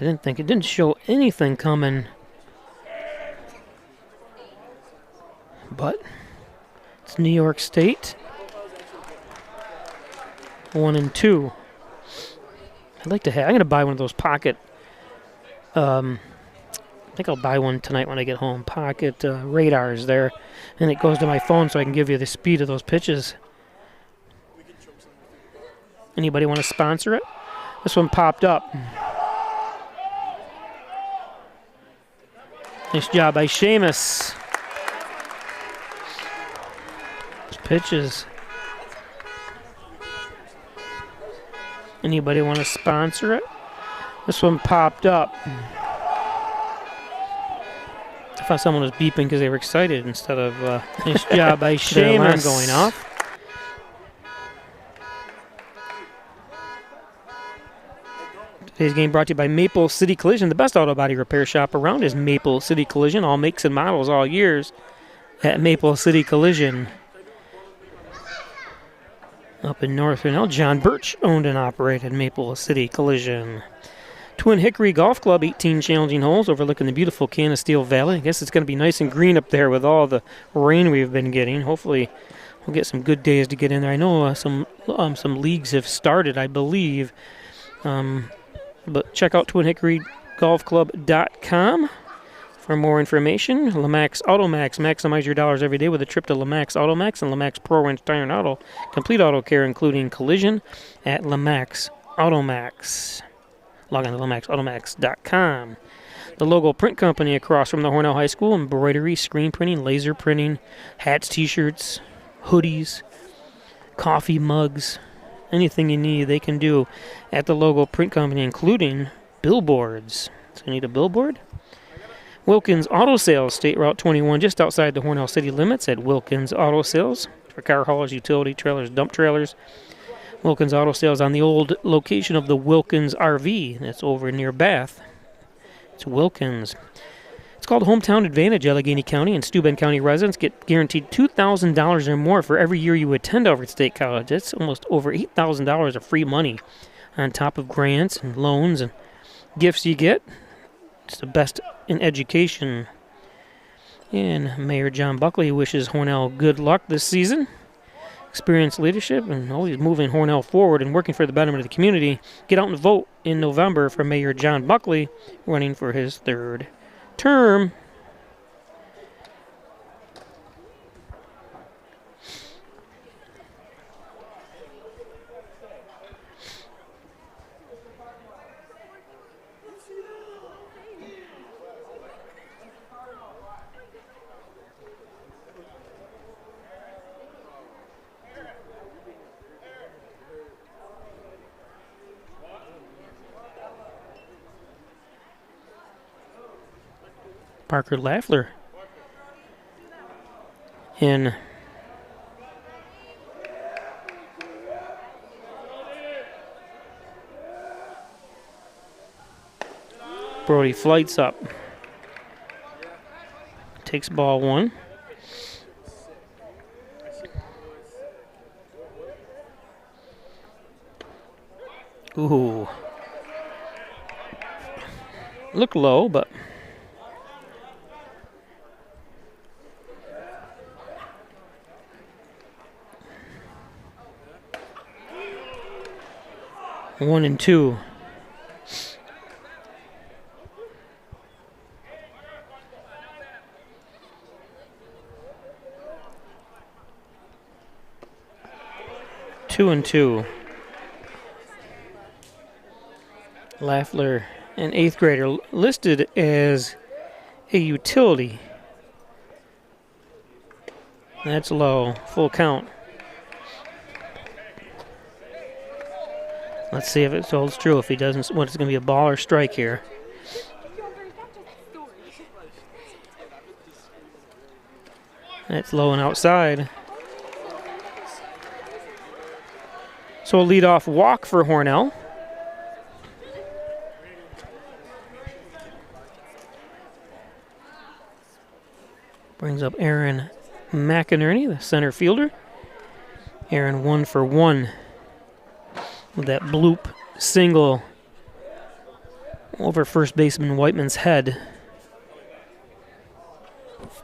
It didn't show anything coming. But it's New York State. 1-2. I'm going to buy one of those pocket. I think I'll buy one tonight when I get home. Pocket radars there, and it goes to my phone so I can give you the speed of those pitches. Anybody want to sponsor it? This one popped up. Nice job by Seamus. Pitches. Anybody want to sponsor it? This one popped up. I thought someone was beeping because they were excited instead of nice job by Seamus. Going off. Today's game brought to you by Maple City Collision. The best auto body repair shop around is Maple City Collision. All makes and models, all years at Maple City Collision. Up in North Hornell, John Birch owned and operated Maple City Collision. Twin Hickory Golf Club, 18 challenging holes overlooking the beautiful Canisteel Valley. I guess it's going to be nice and green up there with all the rain we've been getting. Hopefully we'll get some good days to get in there. I know some leagues have started, I believe. But check out TwinHickoryGolfClub.com for more information. Lamax Automax. Maximize your dollars every day with a trip to Lamax Automax and Lamax Pro Wrench Tire and Auto. Complete auto care, including collision, at Lamax Automax. Log on to LamaxAutomax.com. The Logo Print Company across from the Hornell High School. Embroidery, screen printing, laser printing, hats, t-shirts, hoodies, coffee mugs, anything you need they can do at the Logo Print Company, including billboards. So you need a billboard? Wilkins Auto Sales, State Route 21, just outside the Hornell city limits at Wilkins Auto Sales for car haulers, utility trailers, dump trailers. Wilkins Auto Sales on the old location of the Wilkins RV. That's over near Bath. It's Wilkins. It's called Hometown Advantage. Allegheny County and Steuben County residents get guaranteed $2,000 or more for every year you attend Alfred State College. That's almost over $8,000 of free money on top of grants and loans and gifts you get. It's the best in education. And Mayor John Buckley wishes Hornell good luck this season. Experienced leadership and always moving Hornell forward and working for the betterment of the community. Get out and vote in November for Mayor John Buckley, running for his third term. Parker Laffler in. Brody flights up. Takes ball one. Ooh. Look low, but one and two. Two and two. Laffler, an eighth grader, listed as a utility. That's low. Full count. Let's see if it holds true. If he doesn't, what it's going to be a ball or strike here. That's low and outside. So a leadoff walk for Hornell. Brings up Aaron McInerney, the center fielder. Aaron 1 for 1 with that bloop single over first baseman Whiteman's head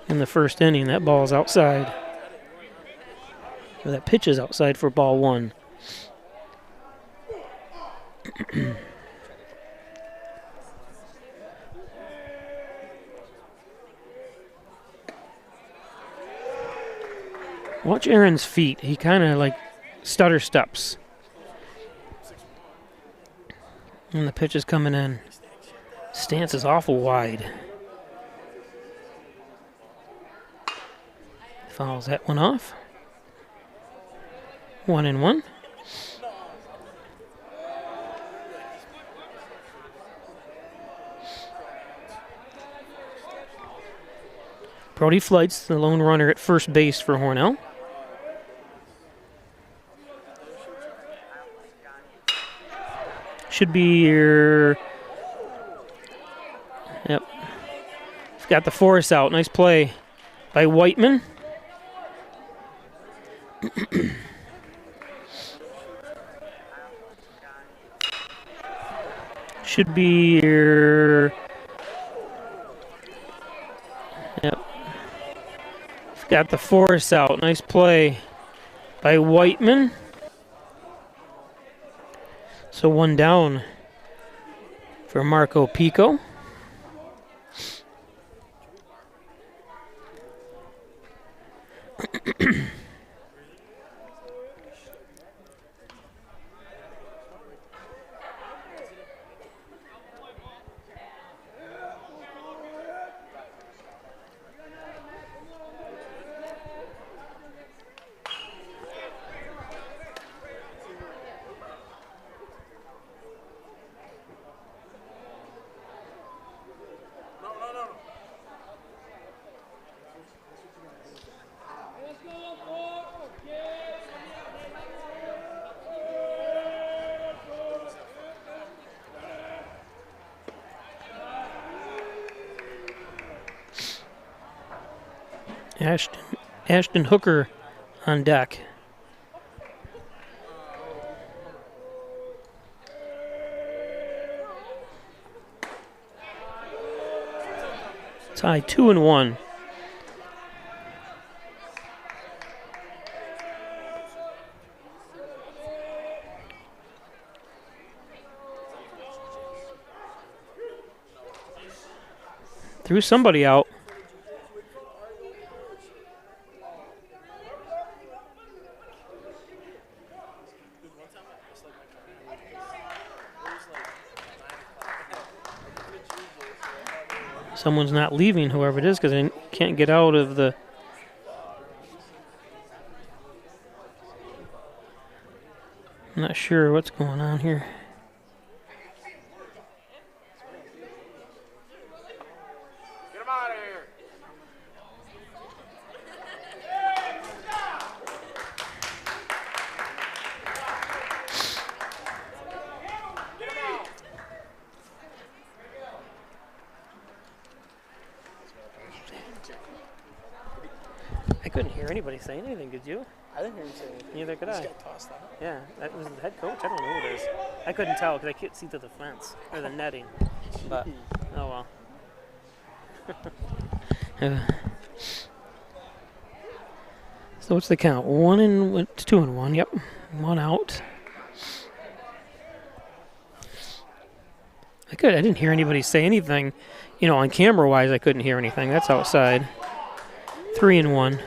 in the first inning. That ball is outside. Or that pitch is outside for ball one. Watch Aaron's feet. He kind of like stutter steps. And the pitch is coming in. Stance is awful wide. Fouls that one off. 1-1. Brody Flights, the lone runner at first base for Hornell. Should be your... Yep. Got the force out. Nice play by Whiteman. Should be your... Yep. Got the force out. Nice play by Whiteman. So 1 down for Marco Pico. Ashton Hooker on deck. Tie 2-1. Threw somebody out. Someone's not leaving, whoever it is, because they can't get out of the... I'm not sure what's going on here. I couldn't hear anybody saying anything, did you?
I didn't hear him say anything.
Neither could
He
I.
just got tossed out.
Yeah, that was the head coach. I don't know who it is. I couldn't tell because I couldn't see through the fence or the netting. But oh well. So what's the count? 2-1. Yep, 1 out. I didn't hear anybody say anything. You know, on camera wise, I couldn't hear anything. That's outside. 3-1.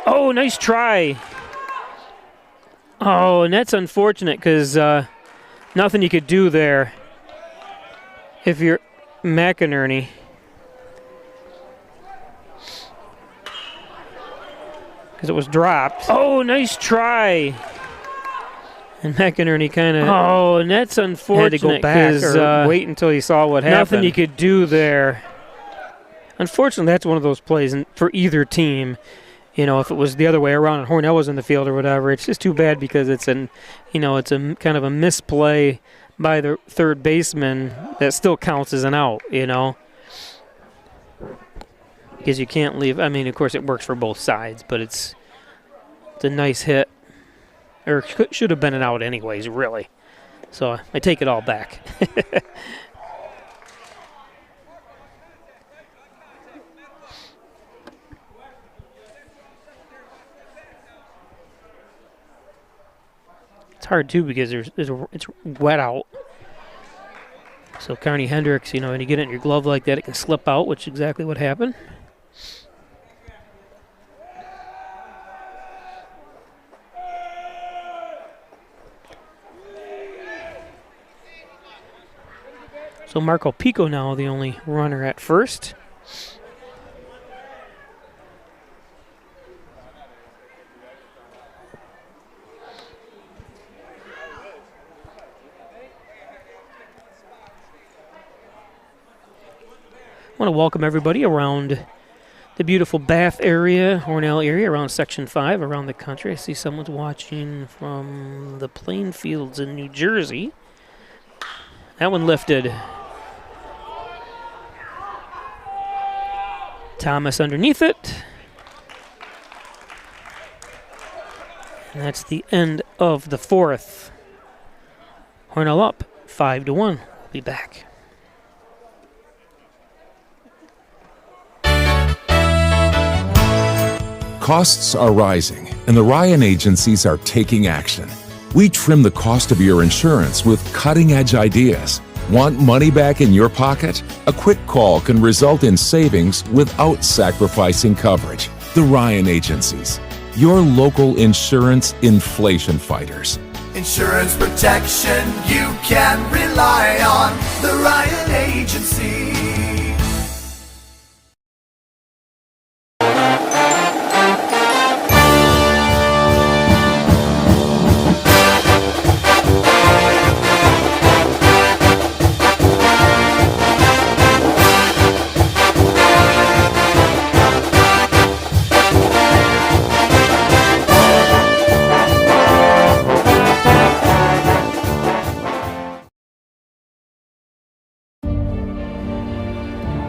Oh, nice try. Oh, and that's unfortunate because nothing you could do there if you're McInerney. Because it was dropped. Oh, nice try. And McInerney kind of... Oh, and that's unfortunate. Had to go back or wait until he saw what happened. Nothing you could do there. Unfortunately, that's one of those plays for either team. You know, if it was the other way around and Hornell was in the field or whatever, it's just too bad because it's a kind of a misplay by the third baseman that still counts as an out, you know. Because you can't leave. I mean, of course, it works for both sides, but it's a nice hit. Or should have been an out anyways, really. So I take it all back. It's hard, too, because it's wet out. So Carney Hendricks, you know, when you get it in your glove like that, it can slip out, which is exactly what happened. So Marco Pico now the only runner at first. I want to welcome everybody around the beautiful Bath area, Hornell area, around Section 5, around the country. I see someone's watching from the Plainfields in New Jersey. That one lifted. Thomas underneath it. And that's the end of the fourth. Hornell up 5-1. We'll be back.
Costs are rising, and the Ryan agencies are taking action. We trim the cost of your insurance with cutting-edge ideas. Want money back in your pocket? A quick call can result in savings without sacrificing coverage. The Ryan agencies, your local insurance inflation fighters.
Insurance protection you can rely on. The Ryan Agency.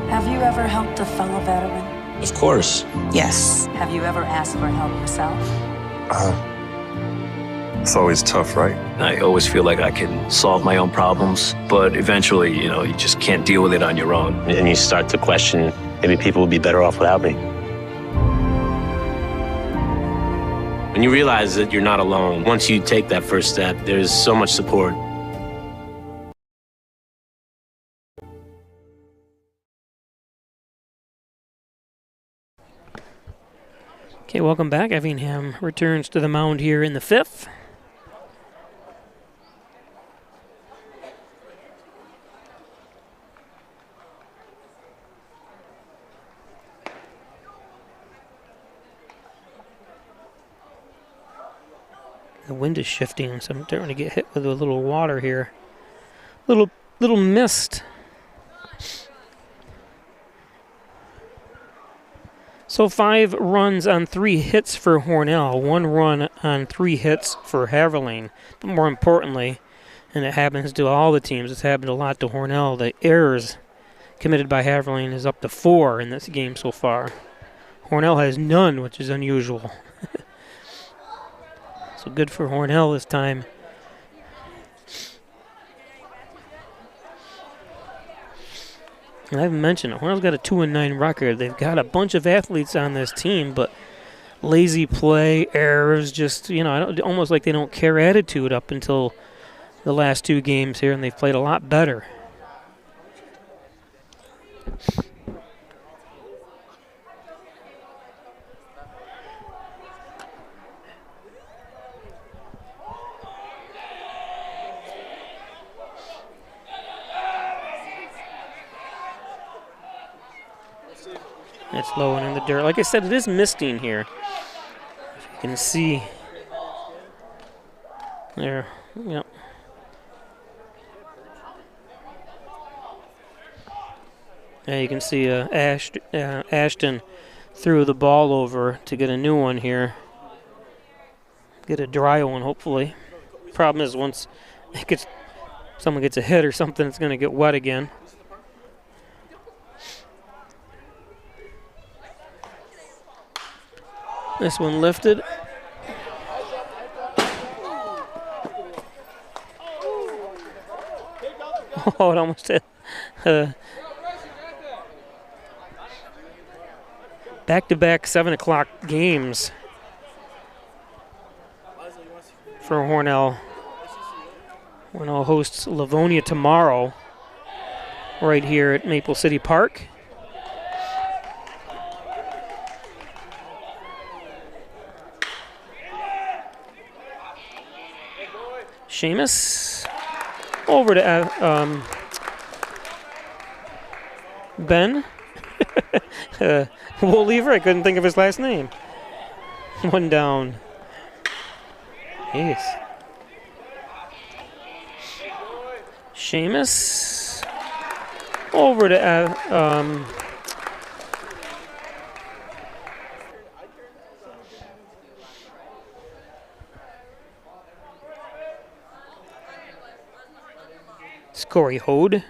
Have you ever helped a fellow veteran?
Of course.
Yes. Have you ever asked for help yourself?
It's always tough, right? I always feel like I can solve my own problems, but eventually, you just can't deal with it on your own.
And you start to question, maybe people would be better off without me. When you realize that you're not alone, once you take that first step, there's so much support.
Okay, welcome back. Effingham returns to the mound here in the 5th. The wind is shifting, so I'm starting to get hit with a little water here. Little mist. So 5 runs on 3 hits for Hornell, 1 run on 3 hits for Haverling. But more importantly, and it happens to all the teams, it's happened a lot to Hornell, the errors committed by Haverling is up to 4 in this game so far. Hornell has none, which is unusual. So good for Hornell this time. And I haven't mentioned it. Hornell's got a 2-9 record. They've got a bunch of athletes on this team, but lazy play, errors, just, almost like they don't care attitude up until the last 2 games here, and they've played a lot better. It's low and in the dirt. Like I said, it is misting here. You can see there. Yep. Yeah, you can see Ashton threw the ball over to get a new one here. Get a dry one, hopefully. Problem is, once someone gets a hit or something, it's going to get wet again. This one lifted. Oh, it almost hit. Back-to-back 7 o'clock games for Hornell. Hornell hosts Livonia tomorrow right here at Maple City Park. Seamus over to Ben Woollever. I couldn't think of his last name. 1 down. Yes. Seamus over to Corey Hode.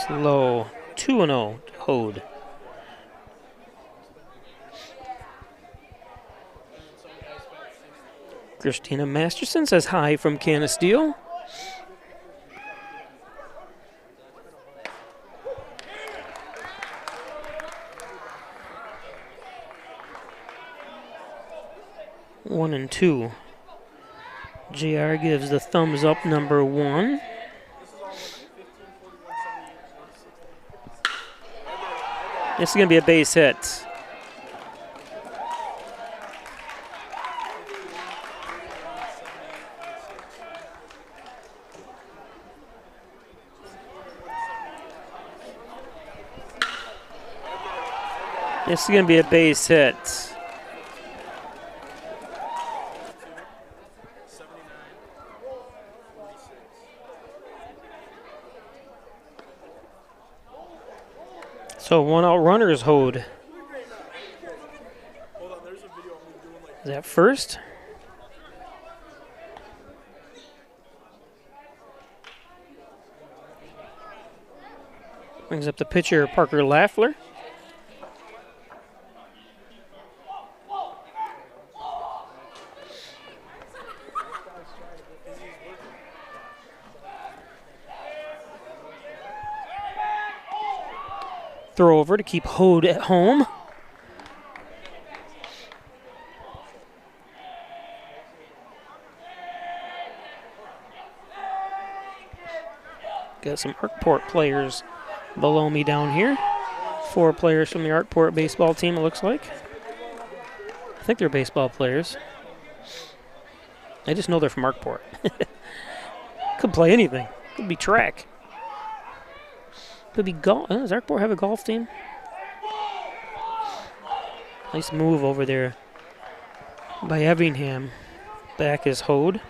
It's low. 2-0 Hode. Christina Masterson says hi from Canasteel. One and two. JR gives the thumbs up number one. This is going to be a base hit. This is going to be a base hit. So one out runner is Hode. Is that first? Brings up the pitcher, Parker Laffler. Throw over to keep Hode at home. Got some Arkport players below me down here. 4 players from the Arkport baseball team, it looks like. I think they're baseball players. I just know they're from Arkport. Could play anything. Could be track. Could be golf. Does Arkport have a golf team? Nice move over there by Everingham. Back is Hode.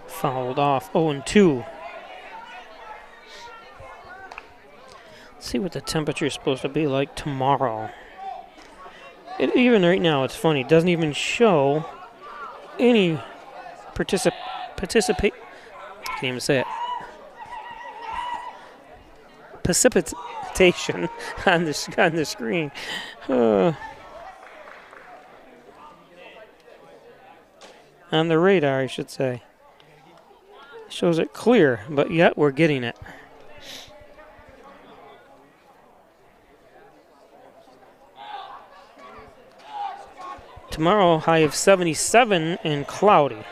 Fouled off. 0-2. Let's see what the temperature is supposed to be like tomorrow. Even right now, it's funny. It doesn't even show any participate. Can't even say it. Precipitation on the screen. On the radar, I should say. Shows it clear, but yet we're getting it. Tomorrow, high of 77 and cloudy.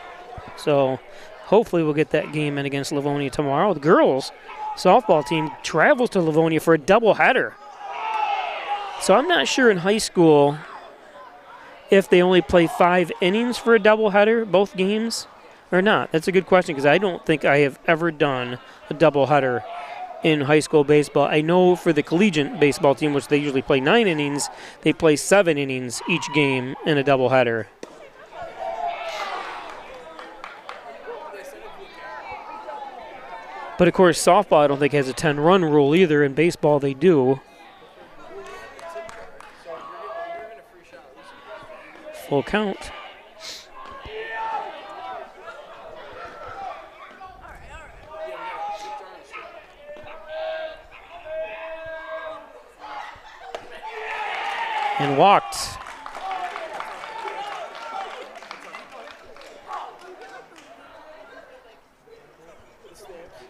So hopefully we'll get that game in against Livonia tomorrow. The girls softball team travels to Livonia for a doubleheader. So I'm not sure in high school if they only play 5 innings for a doubleheader, both games, or not. That's a good question because I don't think I have ever done a doubleheader in high school baseball. I know for the collegiate baseball team, which they usually play 9 innings, they play 7 innings each game in a doubleheader. But of course, softball I don't think has a 10-run rule either. In baseball, they do. Full count. And walked.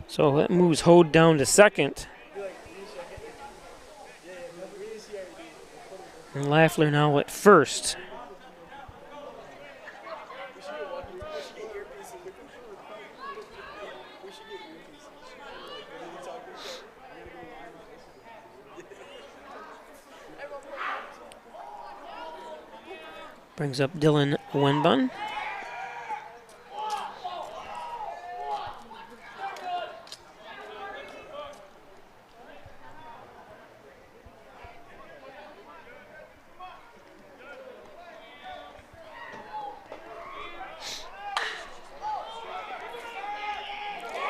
So that moves Hode down to second. And Laffler now at first. Brings up Dylan Wenbun.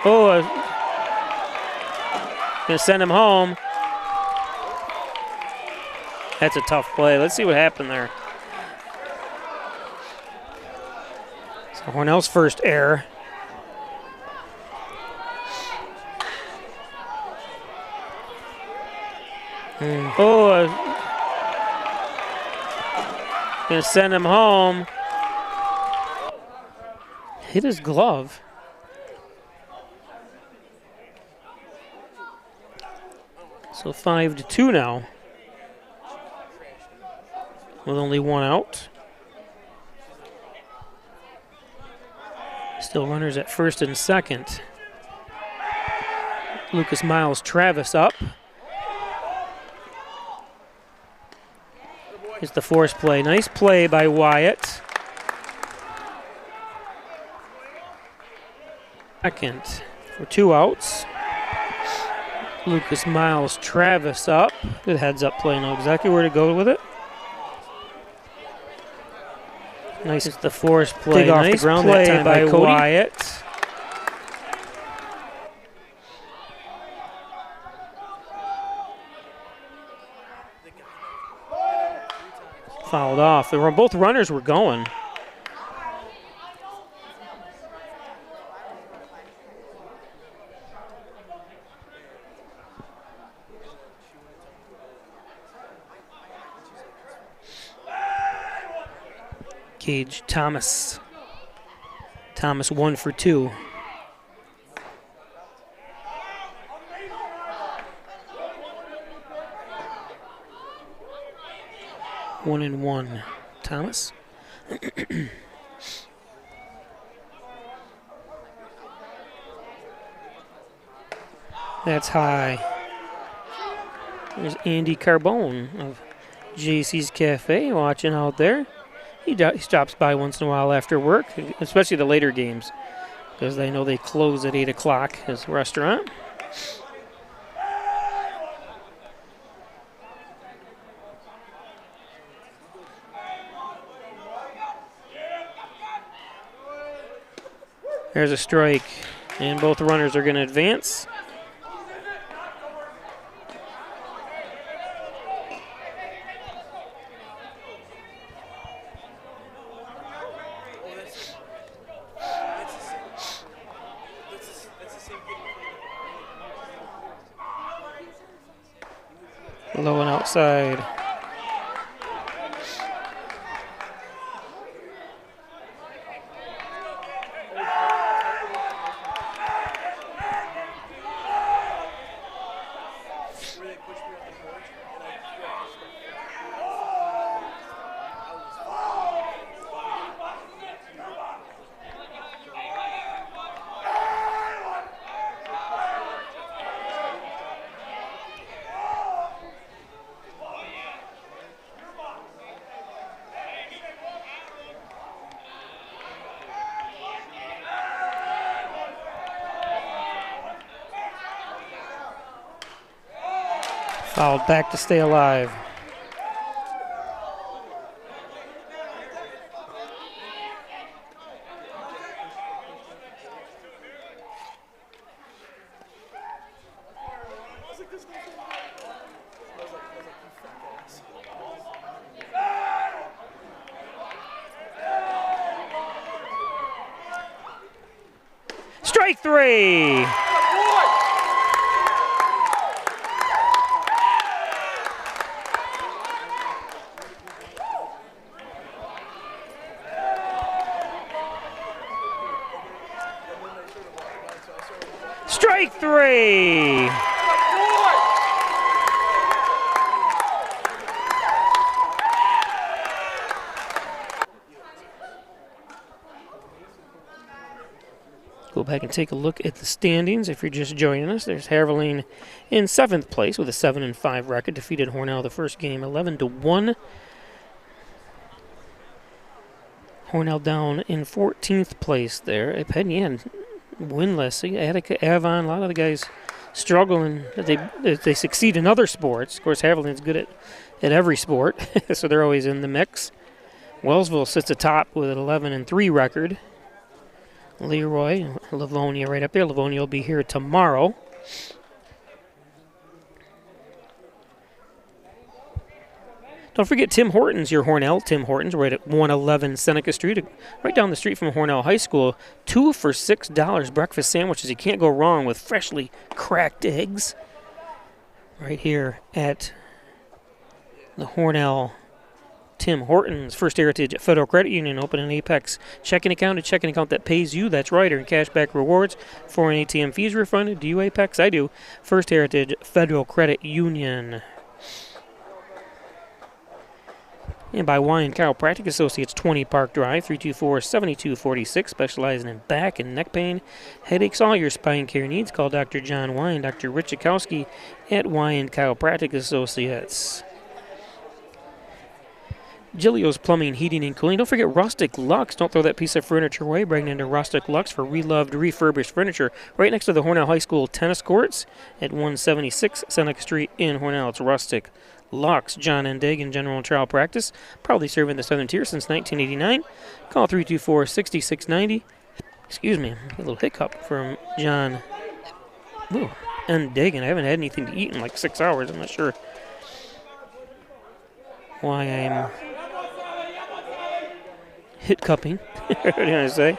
Oh, gonna send him home. That's a tough play. Let's see what happened there. So Hornell's first error. Oh, gonna send him home. Hit his glove. So 5-2 now. With only one out. Still runners at first and second. Lucas Miles Travis up. Here's the force play. Nice play by Wyatt. Second for 2 outs. Lucas Miles Travis up. Good heads up play. Know exactly where to go with it. Nice. It's the force play. Off nice the ground play that time by Cody. Wyatt. Fouled off. Both runners were going. Cage Thomas. Thomas 1 for 2. One and one. Thomas. That's high. There's Andy Carbone of JC's Cafe watching out there. He stops by once in a while after work, especially the later games, because they know they close at 8 o'clock, his restaurant. There's a strike, and both runners are going to advance. Low and outside. Fouled back to stay alive. Strike 3. Strike 3. Go back and take a look at the standings if you're just joining us. There's Haverling in 7th place with a 7-5 record. Defeated Hornell the first game 11-1. Hornell down in 14th place there. Penn winless. Avon, a lot of the guys struggling. They succeed in other sports. Of course, Haverling's good at every sport, so they're always in the mix. Wellsville sits atop with an 11-3 record. Leroy, Livonia right up there. Livonia will be here tomorrow. Don't forget Tim Hortons, your Hornell. Tim Hortons, right at 111 Seneca Street, right down the street from Hornell High School. 2 for $6 breakfast sandwiches. You can't go wrong with freshly cracked eggs. Right here at the Hornell Tim Hortons. First Heritage Federal Credit Union. Open an Apex checking account, a checking account that pays you. That's right. Earn cashback rewards. Foreign ATM fees refunded. Do you, Apex? I do. First Heritage Federal Credit Union. And by Wyan Chiropractic Associates, 20 Park Drive, 324-7246, specializing in back and neck pain, headaches, all your spine care needs. Call Dr. John Wyan, Dr. Richikowski at Wyan Chiropractic Associates. Gilio's Plumbing, Heating, and Cooling. Don't forget Rustic Lux. Don't throw that piece of furniture away. Bring it into Rustic Lux for reloved, refurbished furniture. Right next to the Hornell High School tennis courts at 176 Seneca Street in Hornell. It's Rustic Lux. John N. Dagan, General and Trial Practice. Proudly serving the Southern Tier since 1989. Call 324-6690. Excuse me, a little hiccup from John N. Dagan. I haven't had anything to eat in like 6 hours. I'm not sure why I'm hiccuping. What did I say?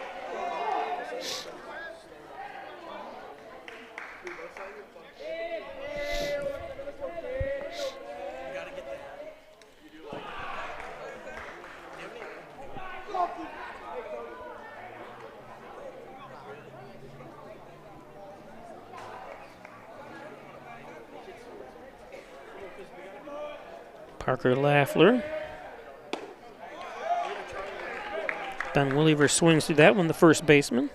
Parker Laffler. Ben Williver swings through that one, the first baseman.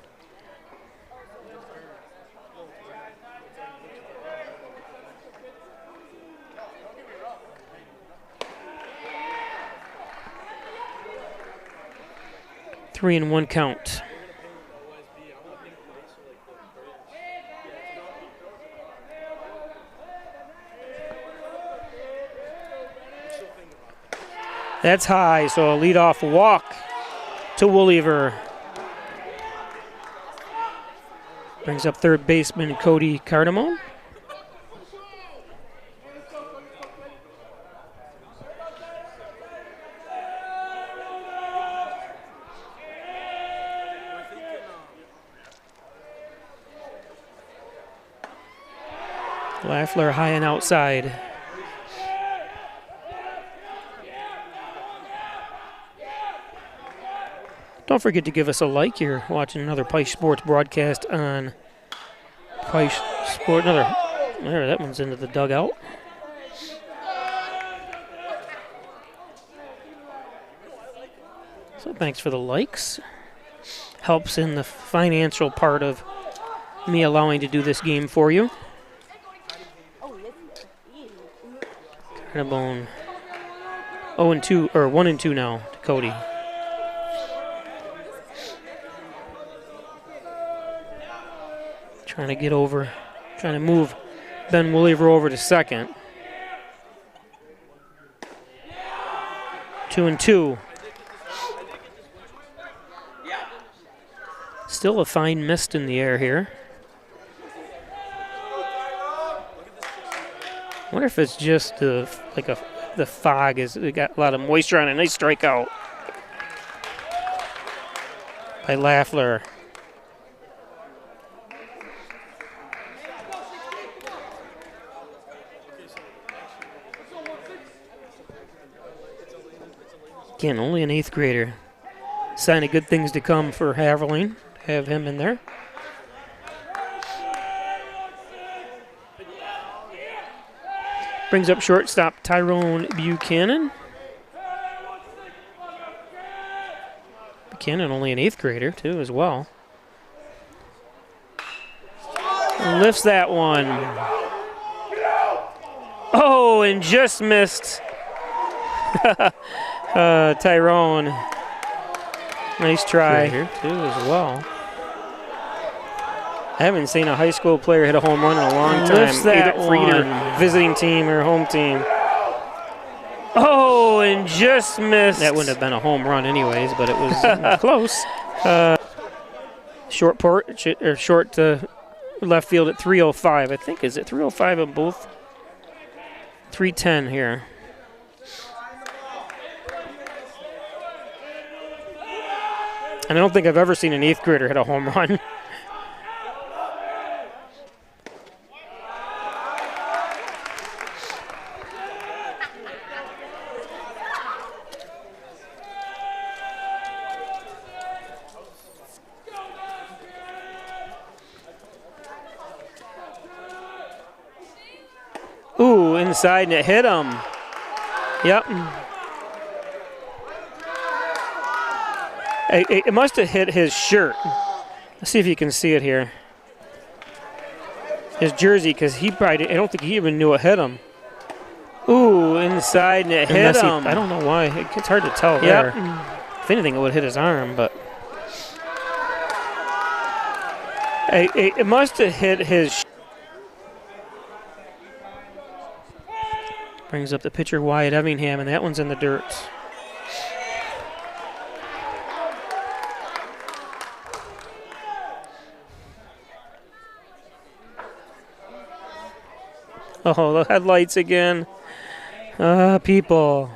Three and one count. That's high, so a leadoff walk to Woolliver. Brings up third baseman Cody Cardamone. Laffler high and outside. Don't forget to give us a like. You're watching another Peisch Sports broadcast on Peisch Sport. There, that one's into the dugout. So thanks for the likes. Helps in the financial part of me allowing to do this game for you. Cardamone 0-2, or 1-2 now to Cody. Trying to move Ben Woolliver over to second. 2-2. Still a fine mist in the air here. I wonder if it's just the fog is. We got a lot of moisture on a nice strikeout by Laffler. Again, only an 8th grader. Sign of good things to come for Haverling. Have him in there. Brings up shortstop Tyrone Buchanan. Buchanan only an 8th grader, too, as well. Lifts that one. Oh, and just missed. Tyrone. Nice try here, too, as well. I haven't seen a high school player hit a home run in a long time.
Lifts that
for either visiting team or home team. Oh, and just missed. That wouldn't have been a home run anyways, but it was close. Short left field at 305. I think, is it 305 on both? 310 here. And I don't think I've ever seen an 8th grader hit a home run. Ooh, inside and it hit him. Yep. It must have hit his shirt. Let's see if you can see it here. His jersey, because he probably, I don't think he even knew it hit him. Ooh, inside and it hit him. I don't know why. It's hard to tell there. If anything, it would hit his arm, but. It must have hit his. Brings up the pitcher, Wyatt Evingham, and that one's in the dirt. Oh, the headlights again. People.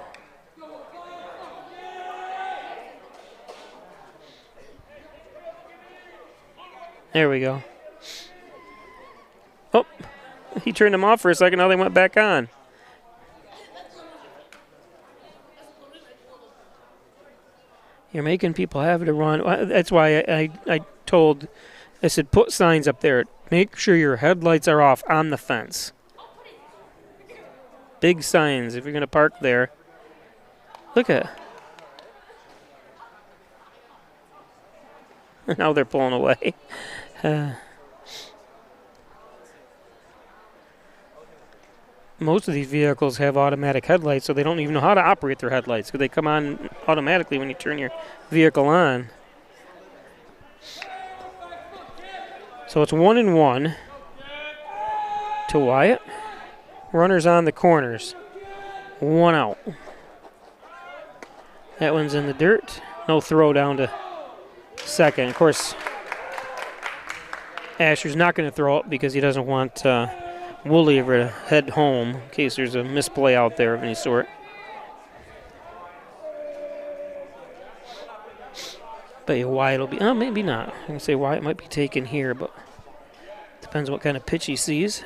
There we go. Oh, he turned them off for a second. Now they went back on. You're making people have to run. That's why I said put signs up there. Make sure your headlights are off on the fence. Big signs if you're going to park there. Look at it. Now they're pulling away. Most of these vehicles have automatic headlights, so they don't even know how to operate their headlights because they come on automatically when you turn your vehicle on. So it's 1-1 to Wyatt. Runners on the corners. 1 out. That one's in the dirt. No throw down to second. Of course, Asher's not going to throw it because he doesn't want Woolley ever to head home in case there's a misplay out there of any sort. But yeah, Wyatt will be, maybe not. I'm going to say Wyatt might be taken here, but depends what kind of pitch he sees.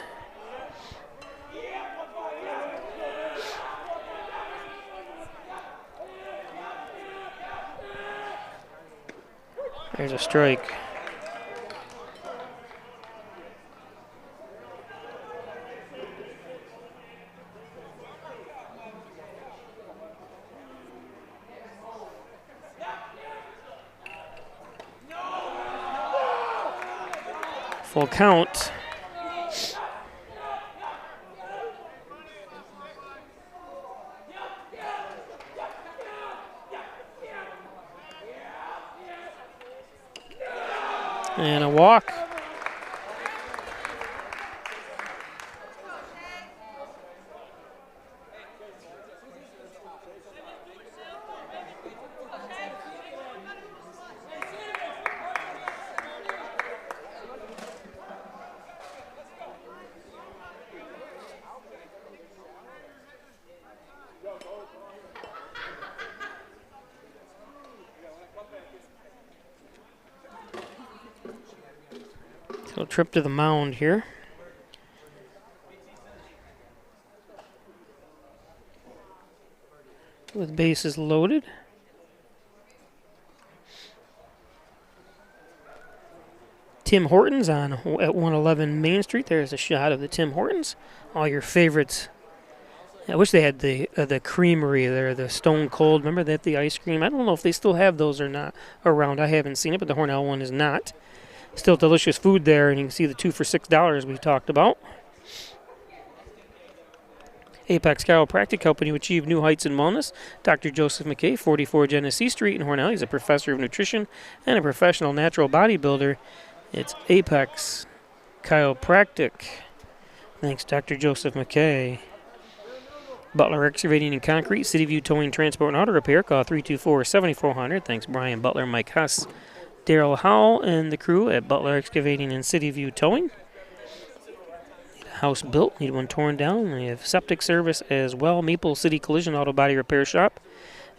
There's a strike. Full count. And a walk. So trip to the mound here. With bases loaded. Tim Hortons at 111 Main Street. There's a shot of the Tim Hortons. All your favorites. I wish they had the creamery there, the Stone Cold. Remember that, the ice cream? I don't know if they still have those or not around. I haven't seen it, but the Hornell one is not. Still delicious food there, and you can see the 2 for $6 we talked about. Apex Chiropractic, helping you achieve new heights in wellness. Dr. Joseph McKay, 44 Genesee Street in Hornell. He's a professor of nutrition and a professional natural bodybuilder. It's Apex Chiropractic. Thanks, Dr. Joseph McKay. Butler Excavating and Concrete, City View Towing, Transport, and Auto Repair. Call 324-7400. Thanks, Brian Butler, Mike Huss, Daryl Howell, and the crew at Butler Excavating and City View Towing. Need a house built, need one torn down. We have septic service as well. Maple City Collision Auto Body Repair Shop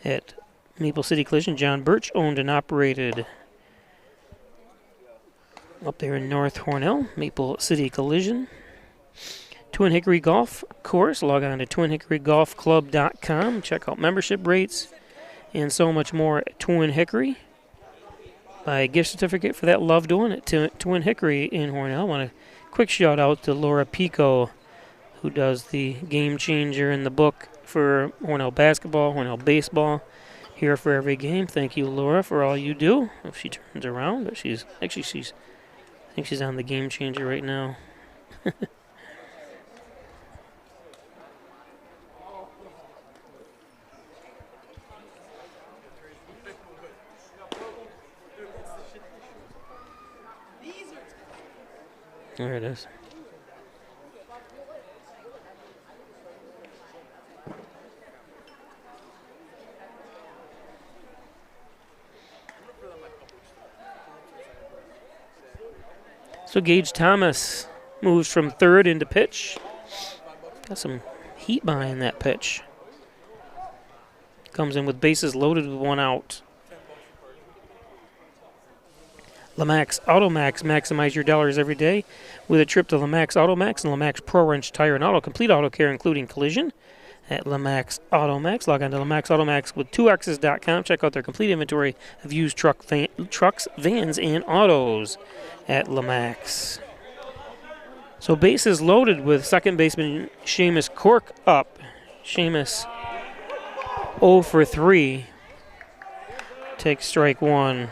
at Maple City Collision, John Birch, owned and operated. Up there in North Hornell, Maple City Collision. Twin Hickory Golf Course, log on to twinhickorygolfclub.com. Check out membership rates and so much more at Twin Hickory. Buy a gift certificate for that loved one at Twin Hickory in Hornell. I want a quick shout out to Laura Pico, who does the Game Changer in the book for Hornell basketball, Hornell baseball, here for every game. Thank you, Laura, for all you do. If she turns around, but I think she's on the Game Changer right now. There it is. So Gage Thomas moves from third into pitch. Got some heat behind that pitch. Comes in with bases loaded with one out. Lamax Automax, maximize your dollars every day with a trip to Lamax Automax and Lamax Pro Wrench Tire and Auto. Complete auto care, including collision, at Lamax Automax. Log on to Lamax Automax with 2x's.com. Check out their complete inventory of used trucks, vans, and autos at Lamax. So bases loaded with second baseman Seamus Cork up. Seamus 0 for 3. Takes strike one.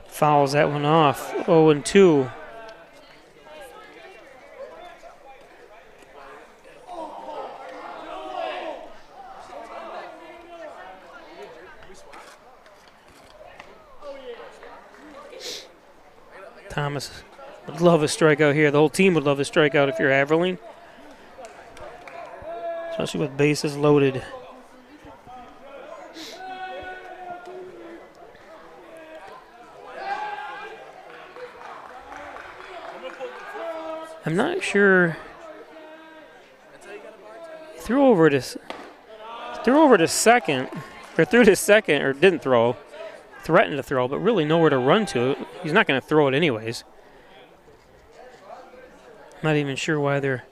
Fouls that one off. 0-2. Thomas would love a strikeout here. The whole team would love a strikeout if you're Haverling, especially with bases loaded. I'm not sure. He threw over to second, or threw to second, or didn't throw. Threatened to throw, but really nowhere to run to. He's not going to throw it anyways. I'm not even sure why they're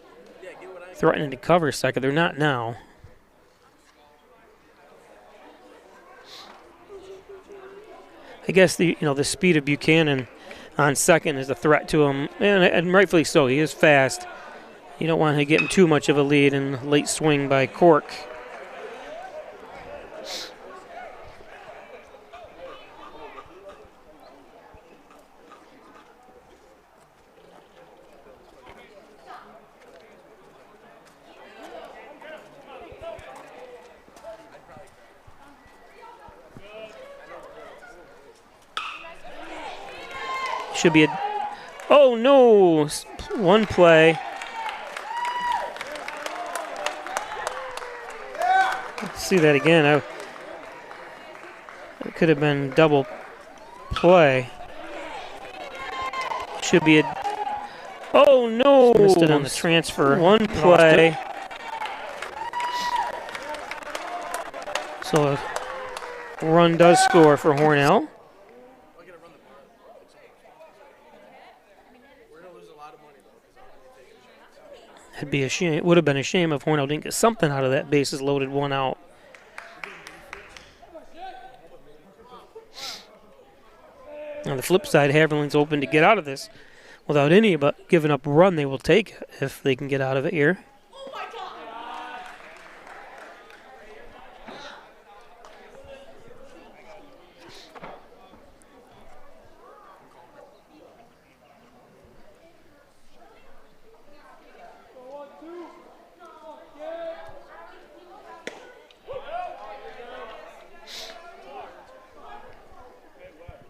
threatening to cover second. They're not now. I guess the speed of Buchanan on second is a threat to him, and rightfully so. He is fast. You don't want to get him too much of a lead, and late swing by Cork. Should be a, oh no, one play. Let's see that again. It could have been double play. Should be a, oh no, missed it on the transfer. One play. So a run does score for Hornell. It'd be a shame. It would have been a shame if Hornell didn't get something out of that bases loaded, one out. On the flip side, Haverling's open to get out of this without any but giving up a run. They will take if they can get out of it here.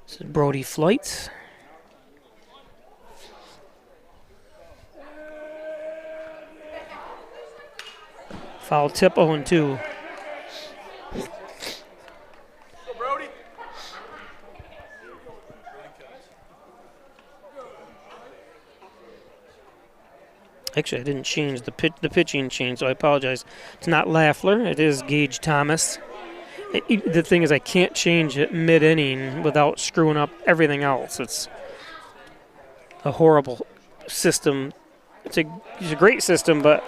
This is Brody Flights. Foul tip, 0-2. Actually, I didn't change the pitching change, so I apologize. It's not Lafler. It is Gage Thomas. The thing is, I can't change it mid-inning without screwing up everything else. It's a horrible system. It's a great system, but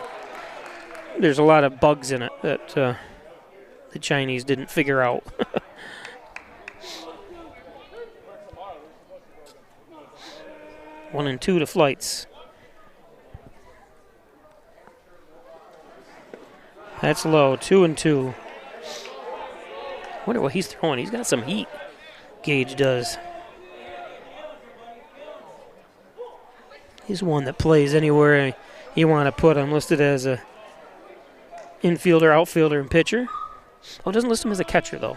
there's a lot of bugs in it that the Chinese didn't figure out. 1-2 to Flights. That's low. 2-2. Wonder what he's throwing. He's got some heat. Gage does. He's one that plays anywhere you want to put him. Listed as a infielder, outfielder, and pitcher. Oh, it doesn't list him as a catcher, though.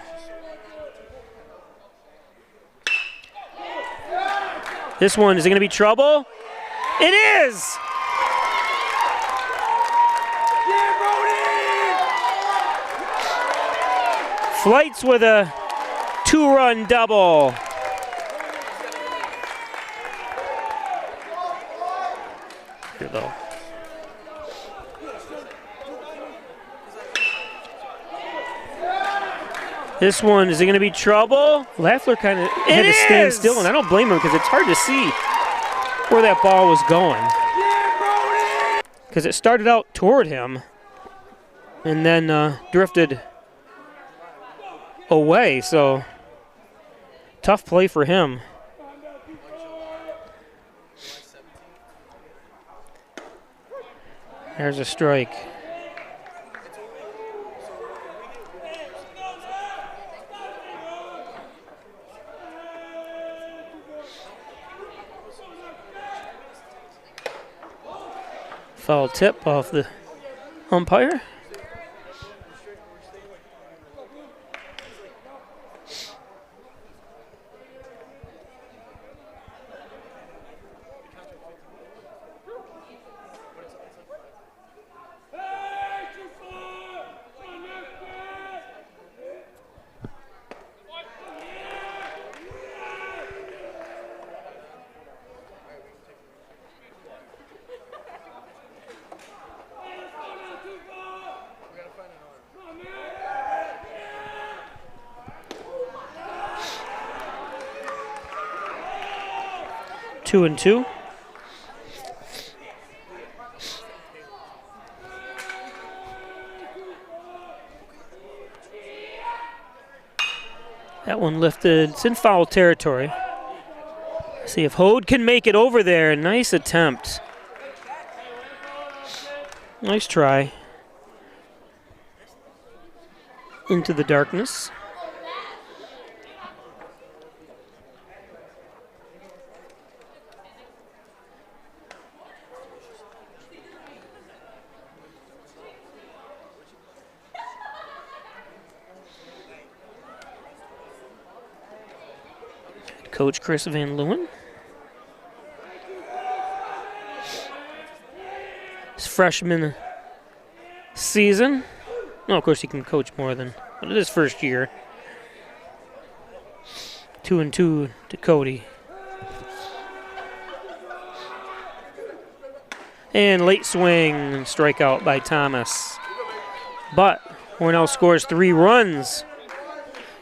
This one, is it going to be trouble? It is! Flights with a 2-run double. Here, though. This one, is it going to be trouble? Lafler kind of had to stand still, and I don't blame him because it's hard to see where that ball was going. Because it started out toward him and then drifted away, so tough play for him. There's a strike. Foul tip off the umpire. Two and two. That one lifted. It's in foul territory. See if Hode can make it over there. Nice attempt. Nice try. Into the darkness. Coach Chris Van Leeuwen. His freshman season. No, of course he can coach more than, but it is first year. 2-2 to Cody. And late swing and strikeout by Thomas. But Hornell scores 3 runs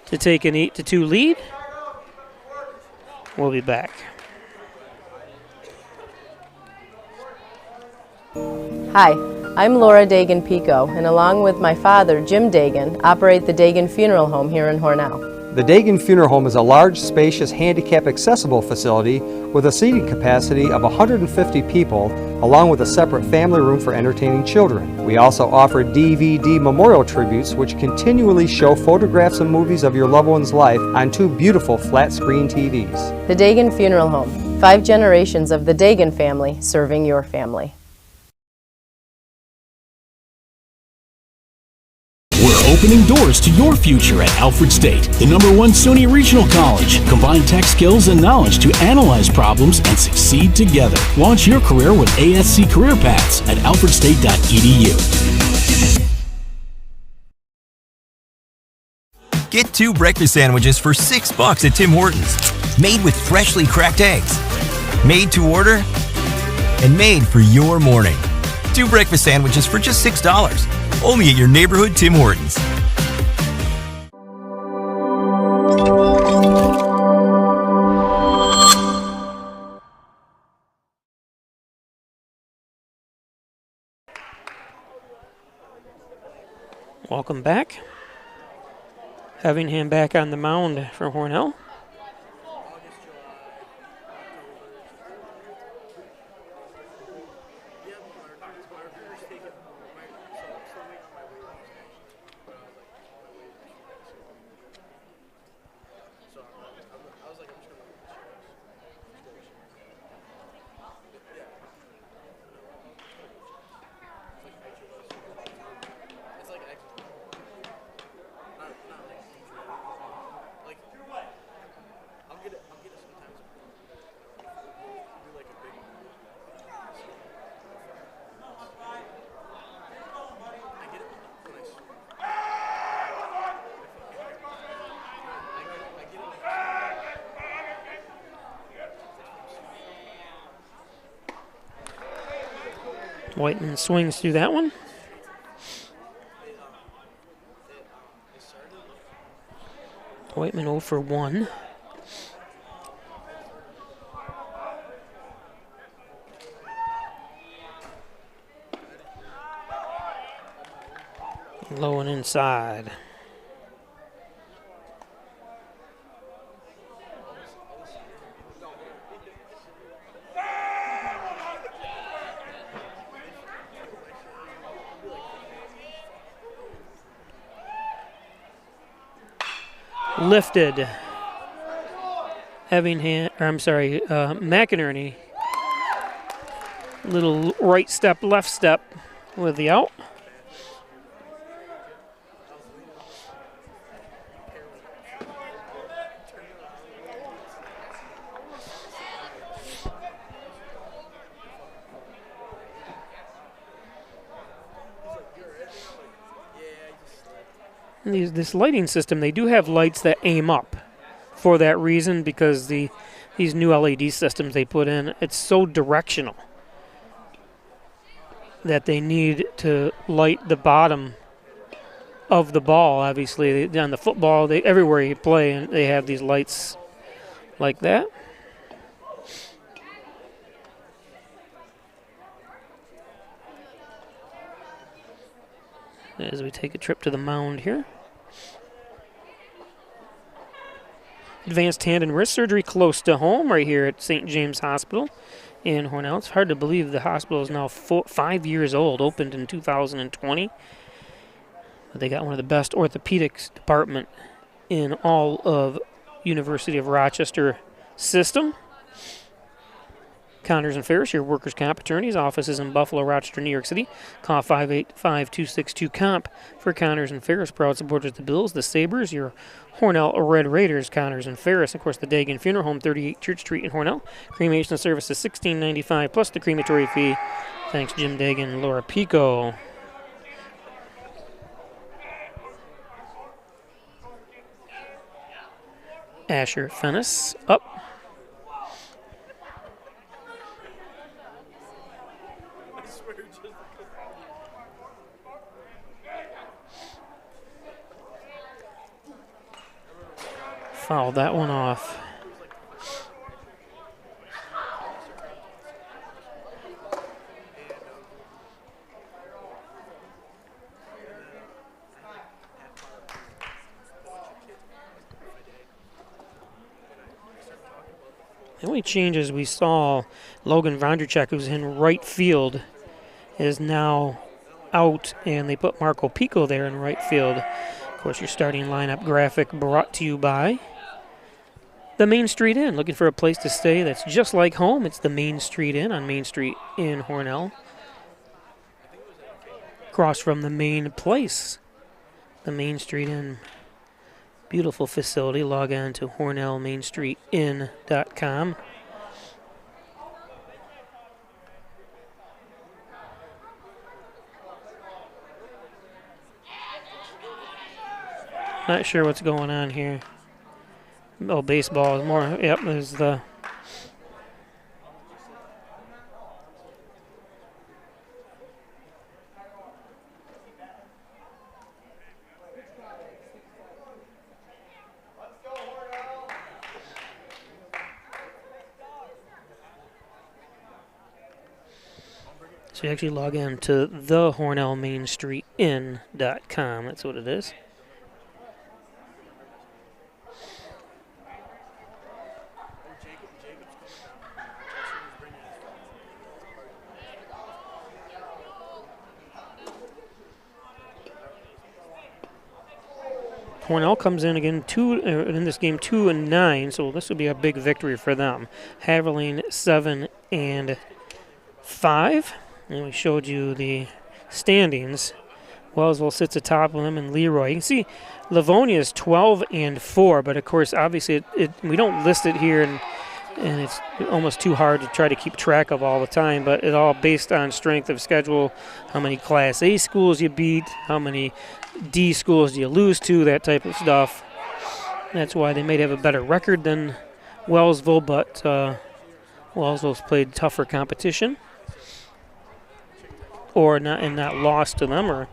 to take an 8-2 lead. We'll be back.
Hi, I'm Laura Dagan-Pico, and along with my father, Jim Dagan, operate the Dagan Funeral Home here in Hornell.
The Dagan Funeral Home is a large, spacious, handicap-accessible facility with a seating capacity of 150 people, along with a separate family room for entertaining children. We also offer DVD memorial tributes, which continually show photographs and movies of your loved one's life on 2 beautiful flat-screen TVs.
The Dagan Funeral Home, 5 generations of the Dagan family serving your family.
We're opening doors to your future at Alfred State, the #1 SUNY Regional College. Combine tech skills and knowledge to analyze problems and succeed together. Launch your career with ASC Career Paths at alfredstate.edu.
Get 2 breakfast sandwiches for $6 at Tim Hortons. Made with freshly cracked eggs. Made to order and made for your morning. 2 breakfast sandwiches for just $6. Only at your neighborhood Tim Hortons.
Welcome back. Haverling back on the mound for Hornell. Whiteman swings through that one. Whiteman 0 for 1. Low and inside. Lifted. McInerney. Little right step, left step with the out. This lighting system, they do have lights that aim up for that reason, because these new LED systems they put in, it's so directional that they need to light the bottom of the ball. Obviously, on the football, everywhere you play, and they have these lights like that. As we take a trip to the mound here. Advanced hand and wrist surgery close to home right here at St. James Hospital in Hornell. It's hard to believe the hospital is now 5 years old, opened in 2020. But they got one of the best orthopedics department in all of University of Rochester system. Connors and Ferris, your workers' comp attorneys. Office is in Buffalo, Rochester, New York City. Call 585-262-COMP for Connors and Ferris. Proud supporters of the Bills, the Sabres, your Hornell Red Raiders, Connors and Ferris. Of course, the Dagan Funeral Home, 38 Church Street in Hornell. Cremation service is $16.95 plus the crematory fee. Thanks, Jim Dagan and Laura Pico. Asher Fennis up. Fouled that one off. The only changes we saw, Logan Vondrachek, who's in right field, is now out, and they put Marco Pico there in right field. Of course, your starting lineup graphic brought to you by the Main Street Inn. Looking for a place to stay that's just like home? It's the Main Street Inn on Main Street in Hornell. Across from the main place. The Main Street Inn. Beautiful facility. Log on to HornellMainStreetInn.com. Not sure what's going on here. Oh, baseball is more. Yep, there's the. So you actually log in to the HornellMainStreetIn.com. That's what it is. Hornell comes in again in this game 2-9, so this would be a big victory for them. Haverling 7-5, and we showed you the standings. Wellsville sits atop of them, and Leroy. You can see Livonia is 12-4, but of course, obviously, we don't list it here, and it's almost too hard to try to keep track of all the time. But it's all based on strength of schedule, how many Class A schools you beat, how many D schools do you lose to, that type of stuff. That's why they may have a better record than Wellsville, but Wellsville's played tougher competition, or not lost to them, or.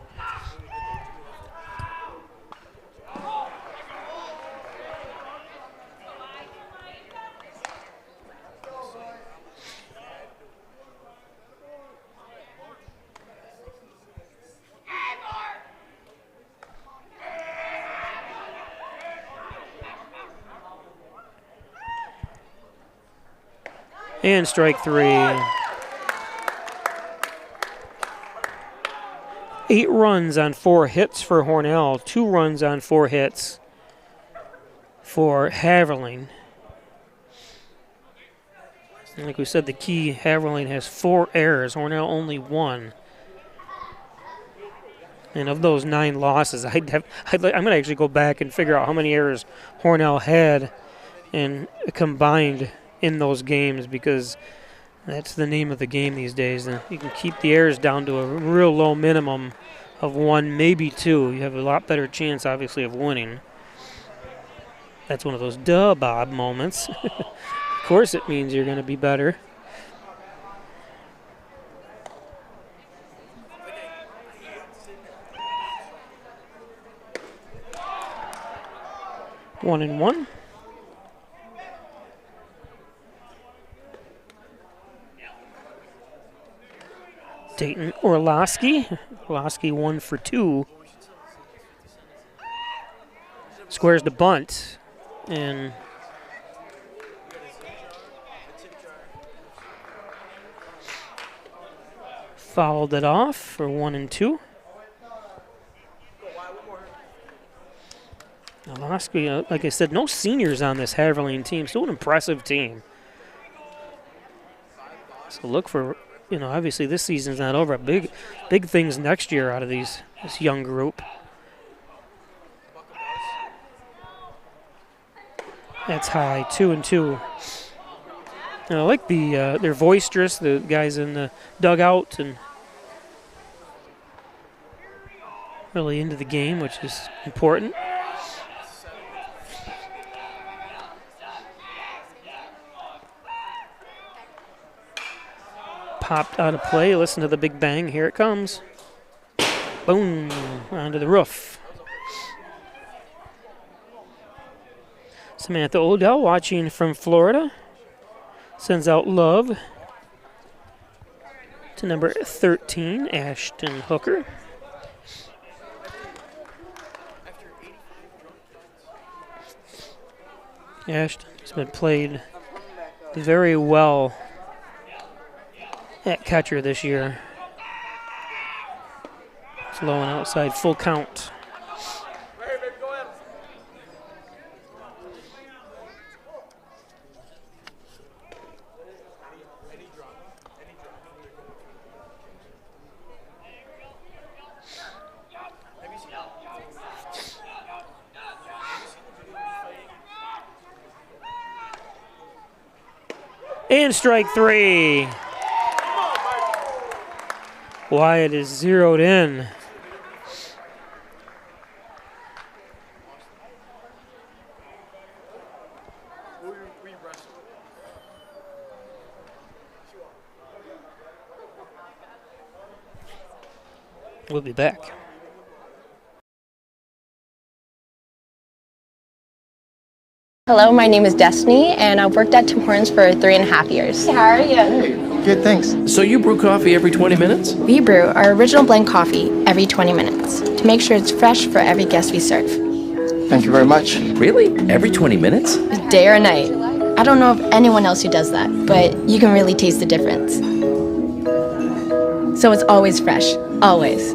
And strike 3. 8 runs on 4 hits for Hornell. 2 runs on 4 hits for Haverling. And like we said, the key, Haverling has 4 errors. Hornell only 1. And of those 9 losses, I'm going to actually go back and figure out how many errors Hornell had and combined in those games, because that's the name of the game these days. You can keep the errors down to a real low minimum of 1, maybe 2. You have a lot better chance, obviously, of winning. That's one of those duh, Bob moments. Of course it means you're going to be better. One and one. Dayton Orlowski. Orlowski 1 for 2. Squares the bunt. And fouled it off for 1 and 2. Orlowski, like I said, no seniors on this Haverling team. Still an impressive team. So look for, obviously this season's not over. Big things next year out of this young group. That's high, 2 and 2. And I like they're boisterous, the guys in the dugout, and really into the game, which is important. Popped out of play. Listen to the big bang. Here it comes. Boom. Onto the roof. Samantha Odell watching from Florida. Sends out love to number 13, Ashton Hooker. Ashton has been played very well at catcher this year. It's low and outside, full count. And strike 3. Wyatt is zeroed in. We'll be back.
Hello, my name is Destiny, and I've worked at Tim Hortons for 3.5 years.
How are you?
Good, thanks. So you brew coffee every 20 minutes?
We brew our original blend coffee every 20 minutes to make sure it's fresh for every guest we serve.
Thank you very much. Really? Every 20 minutes?
Day or night. I don't know of anyone else who does that, but you can really taste the difference. So it's always fresh. Always.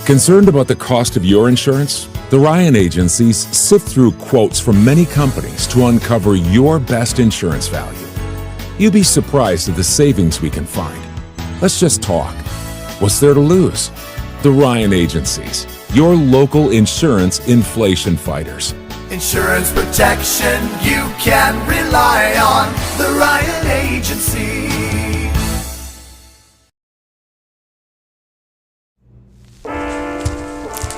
Concerned about the cost of your insurance? The Ryan agencies sift through quotes from many companies to uncover your best insurance value. You'd be surprised at the savings we can find. Let's just talk. What's there to lose? The Ryan agencies, your local insurance inflation fighters.
Insurance protection you can rely on. The Ryan Agency.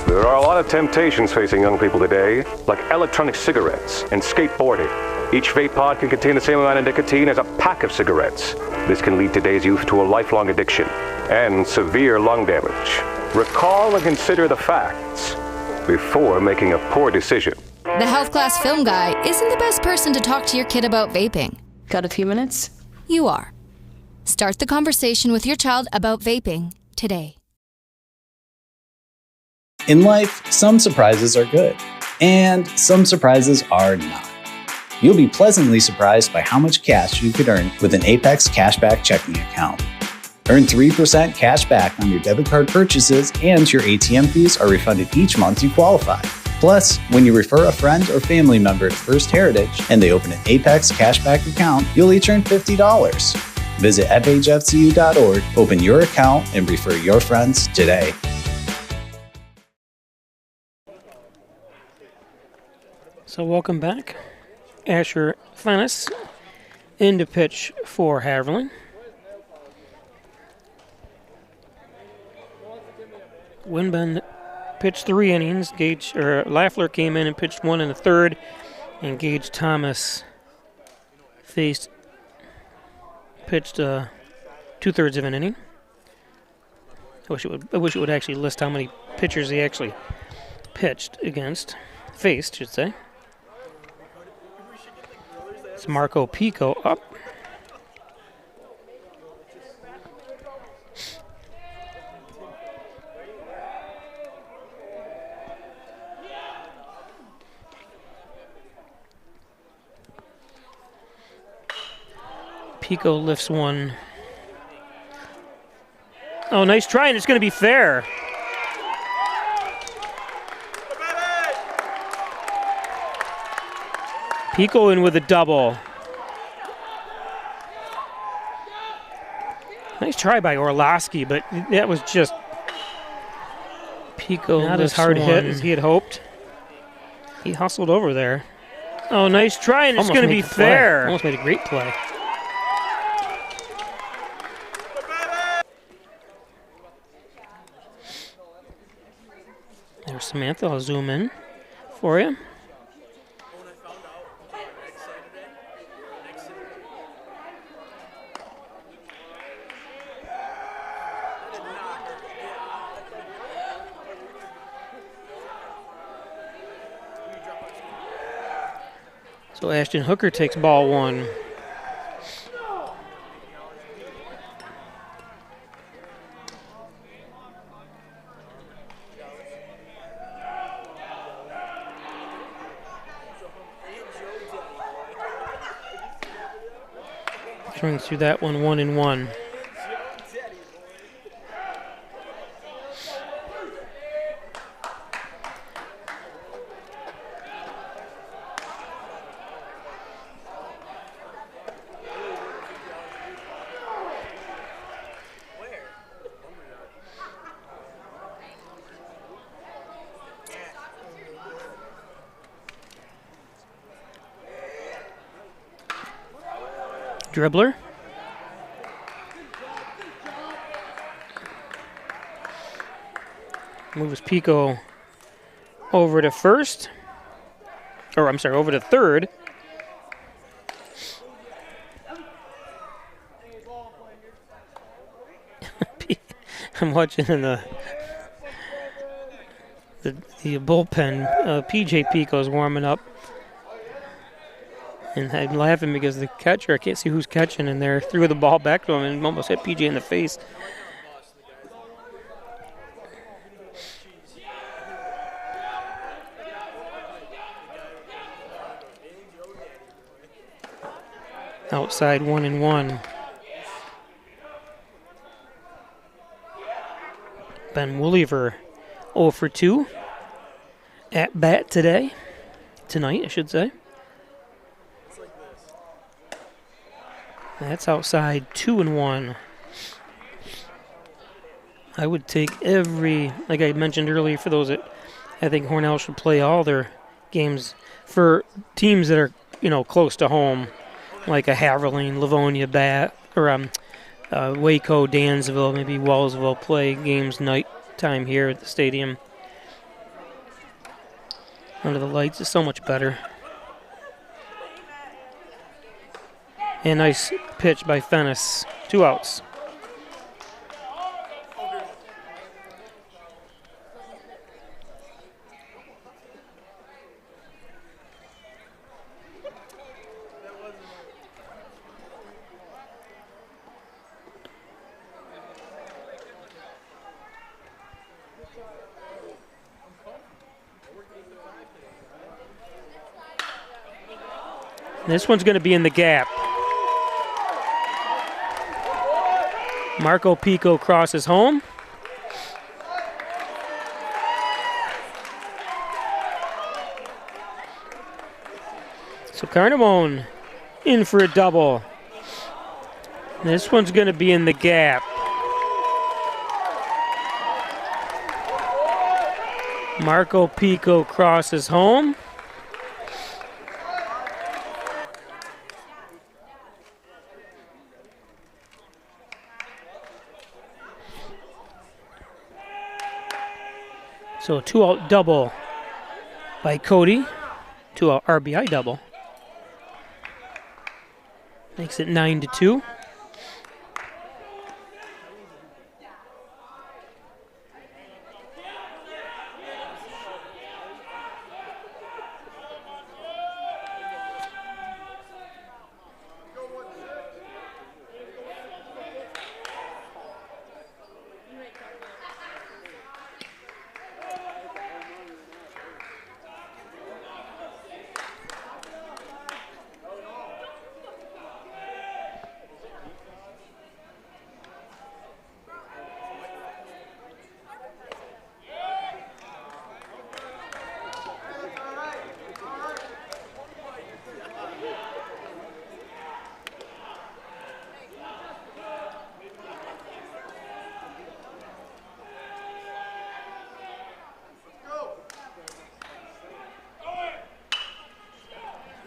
There are a lot of temptations facing young people today, like electronic cigarettes and skateboarding. Each vape pod can contain the same amount of nicotine as a pack of cigarettes. This can lead today's youth to a lifelong addiction and severe lung damage. Recall and consider the facts before making a poor decision.
The health class film guy isn't the best person to talk to your kid about vaping.
Got a few minutes?
You are. Start the conversation with your child about vaping today.
In life, some surprises are good, and some surprises are not. You'll be pleasantly surprised by how much cash you could earn with an Apex Cashback checking account. Earn 3% cash back on your debit card purchases, and your ATM fees are refunded each month you qualify. Plus, when you refer a friend or family member to First Heritage and they open an Apex Cashback account, you'll each earn $50. Visit fhfcu.org, open your account, and refer your friends today.
So welcome back. Asher Fennis in to pitch for Haverling. Winbend pitched 3 innings. Lafleur came in and pitched 1 in the 3rd, and Gage Thomas pitched 2/3 of an inning. I wish it would actually list how many pitchers he actually faced, should say. It's Marco Pico up. Pico lifts one. Oh, nice try, and it's going to be fair. Pico in with a double. Nice try by Orlowski, but that was just Pico not as hard hit as he had hoped. He hustled over there. Oh, nice try, and it's going to be fair. Almost made a great play. There's Samantha. I'll zoom in for you. So Ashton Hooker takes ball 1. Swings through that one, 1-1. Dribbler. Moves Pico over to first. Or, I'm sorry, over to third. I'm watching in the the bullpen, PJ Pico's warming up. And I'm laughing because the catcher, I can't see who's catching in there, threw the ball back to him and almost hit PJ in the face. Outside 1-1. Ben Woolliver 0 for 2 at bat tonight, I should say. That's outside 2-1. I would take like I mentioned earlier, for those that I think Hornell should play all their games for teams that are, close to home, like a Haverling, Livonia, Waco, Dansville, maybe Wellsville, play games night time here at the stadium. Under the lights is so much better. And nice pitch by Fennis. 2 outs. This one's going to be in the gap. Marco Pico crosses home. So Carnamone in for a double. This one's going to be in the gap. Marco Pico crosses home. So a 2-out double by Cody. 2-out RBI double. Makes it 9-2.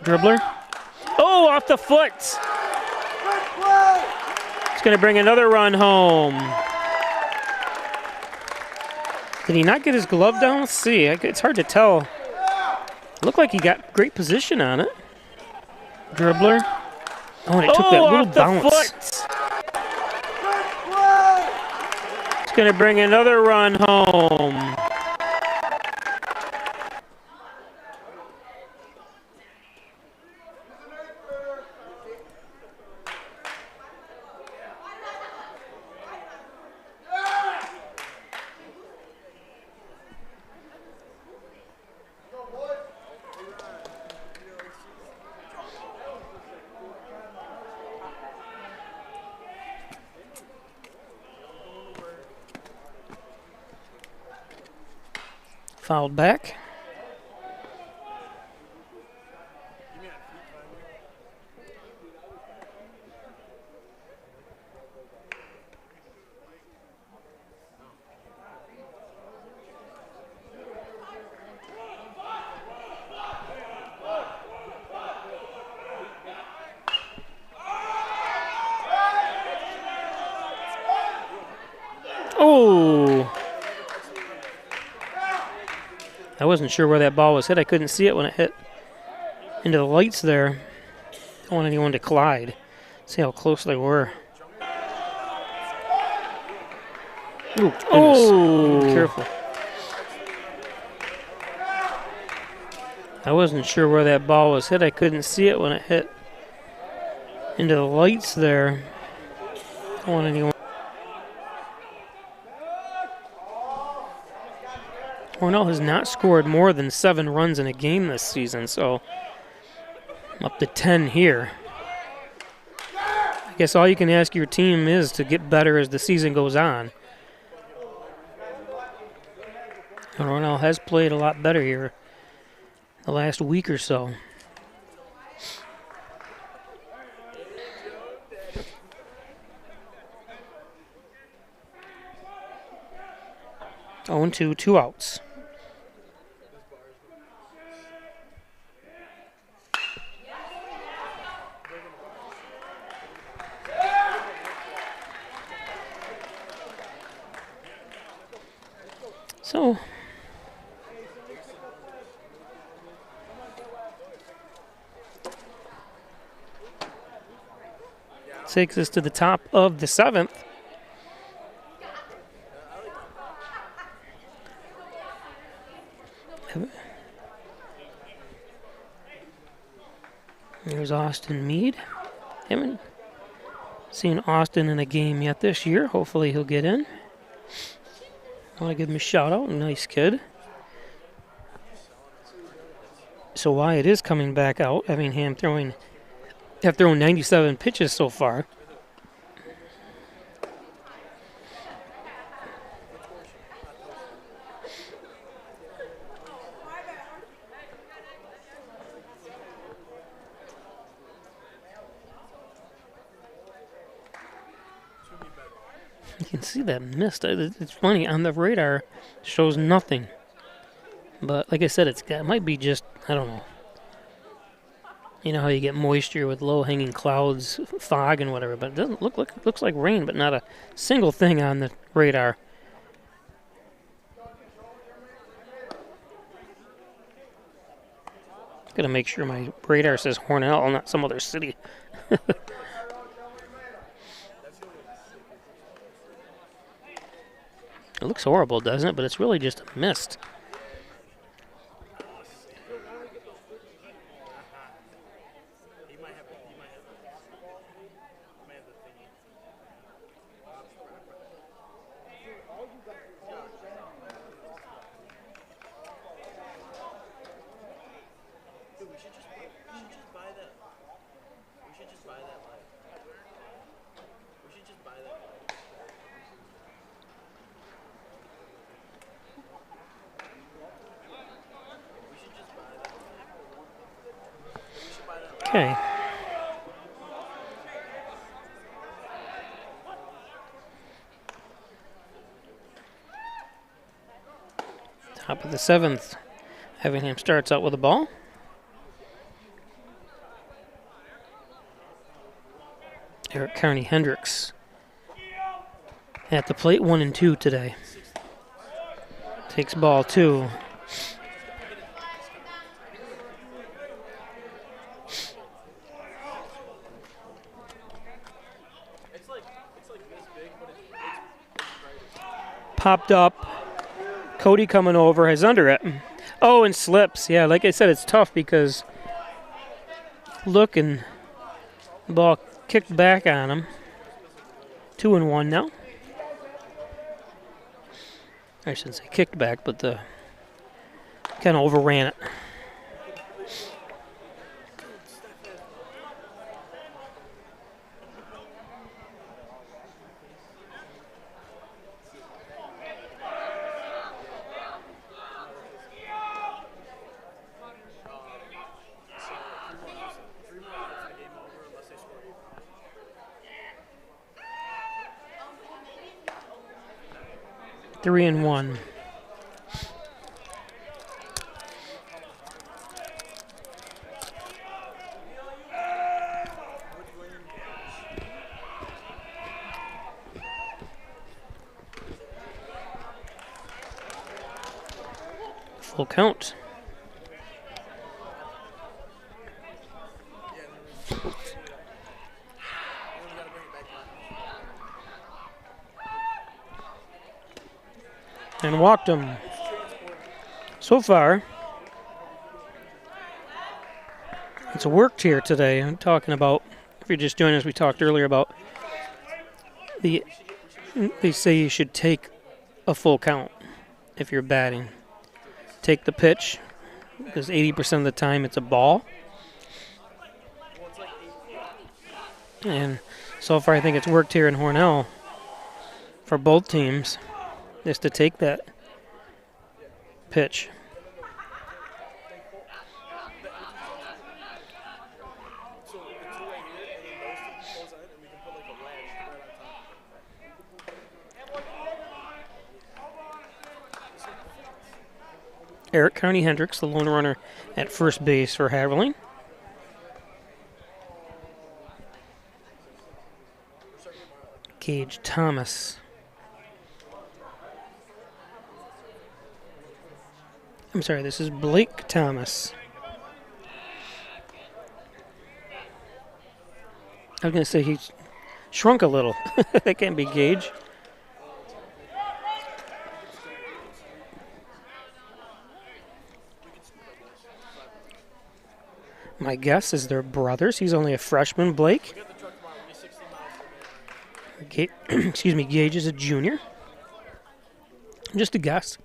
Dribbler. Oh, off the foot. It's going to bring another run home. Did he not get his glove down? Let's see. It's hard to tell. Looked like he got great position on it. Dribbler. Oh, and it took that little bounce. It's going to bring another run home. Fouled back. Oh! I wasn't sure where that ball was hit. I couldn't see it when it hit into the lights there. Don't want anyone to collide. See how close they were. Ooh, oh! Careful. I wasn't sure where that ball was hit. I couldn't see it when it hit into the lights there. I don't want anyone. Hornell has not scored more than 7 runs in a game this season, so up to 10 here. I guess all you can ask your team is to get better as the season goes on. Hornell has played a lot better here the last week or so. Oh, 2, 2 outs. So, takes us to the top of the 7th. There's Austin Mead. Haven't seen Austin in a game yet this year. Hopefully he'll get in. I want to give him a shout out. Nice kid. So Wyatt is coming back out. Effingham have thrown 97 pitches so far. You can see that mist. It's funny, on the radar, shows nothing. But like I said, it might be just, I don't know. You know how you get moisture with low-hanging clouds, fog and whatever, but it doesn't looks like rain, but not a single thing on the radar. Gotta make sure my radar says Hornell, not some other city. It looks horrible, doesn't it? But it's really just a mist. Okay. Top of the 7th. Effingham starts out with a ball. Eric Carney Hendricks at the plate, 1-2 today. Takes ball 2. Popped up. Cody coming over, has under it. Oh, and slips. Yeah, like I said, it's tough because look, and the ball kicked back on him. 2-1 now. I shouldn't say kicked back, but the kind of overran it. Three and one. Full count. And walked him. So far, It's worked here today. I'm talking about, if you're just joining us, we talked earlier about they say you should take a full count if you're batting. Take the pitch, because 80% of the time it's a ball. And so far I think it's worked here in Hornell for both teams, is to take that pitch. Eric County Hendricks, the lone runner at first base for Haverling. Gage Thomas. I'm sorry, this is Blake Thomas. I was going to say he's shrunk a little. That can't be Gage. My guess is they're brothers. He's only a freshman, Blake. Excuse me, Gage is a junior. Just a guess.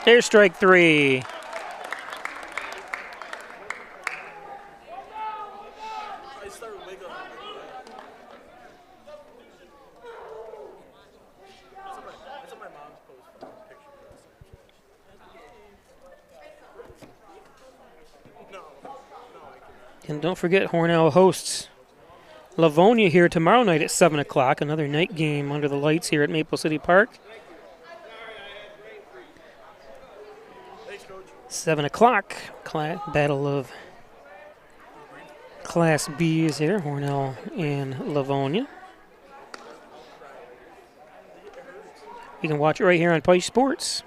Here's strike 3. And don't forget, Hornell hosts Livonia here tomorrow night at 7 o'clock. Another night game under the lights here at Maple City Park. 7 o'clock, battle of Class B's here, Hornell and Livonia. You can watch it right here on Pike Sports.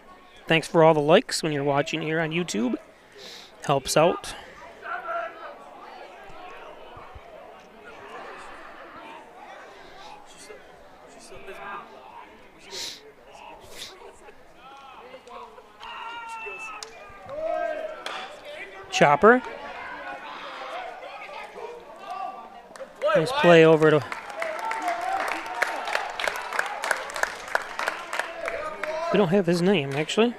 Thanks for all the likes when you're watching here on YouTube. Helps out. Chopper. Nice play over to... We don't have his name, actually.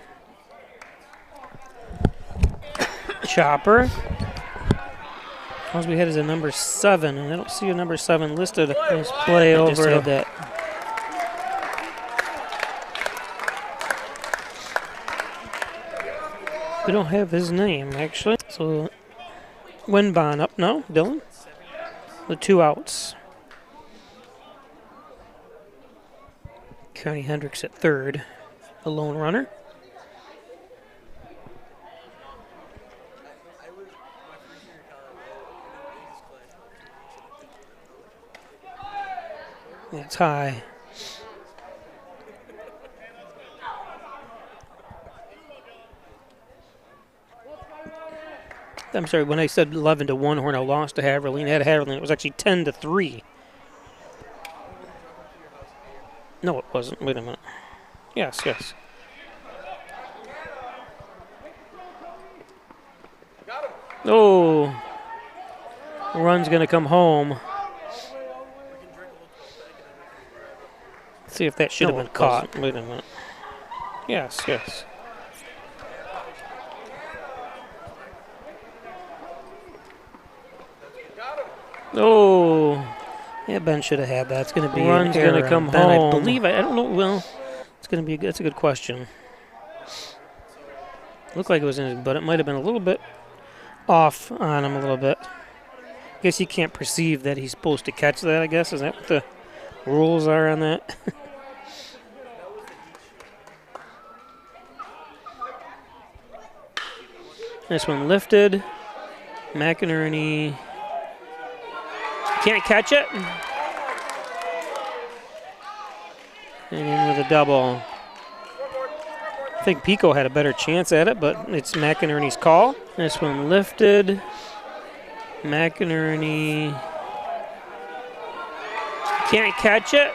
Chopper. All we had is a number 7, and I don't see a number 7 listed. Nice play over to that. We don't have his name, actually. So, Winbon up now, Dylan. The 2 outs. County Hendricks at third, a lone runner. That's high. I'm sorry, when I said 11-1, Hornell lost to Haverling. At Haverling, it was actually 10-3. No, it wasn't. Wait a minute. Yes. Oh. Run's going to come home. Let's see if that should have been caught. Wait a minute. Yes. Oh, yeah, Ben should have had that. It's going to be run's going to come home. I believe. I don't know. Well, it's going to be. That's a good question. Looked like it was in his, but it might have been a little bit off on him a little bit. I guess he can't perceive that he's supposed to catch that. I guess is that what the rules are on that? This one lifted. McInerney. Can't catch it. And in with a double. I think Pico had a better chance at it, but it's McInerney's call. This one lifted. McInerney can't catch it.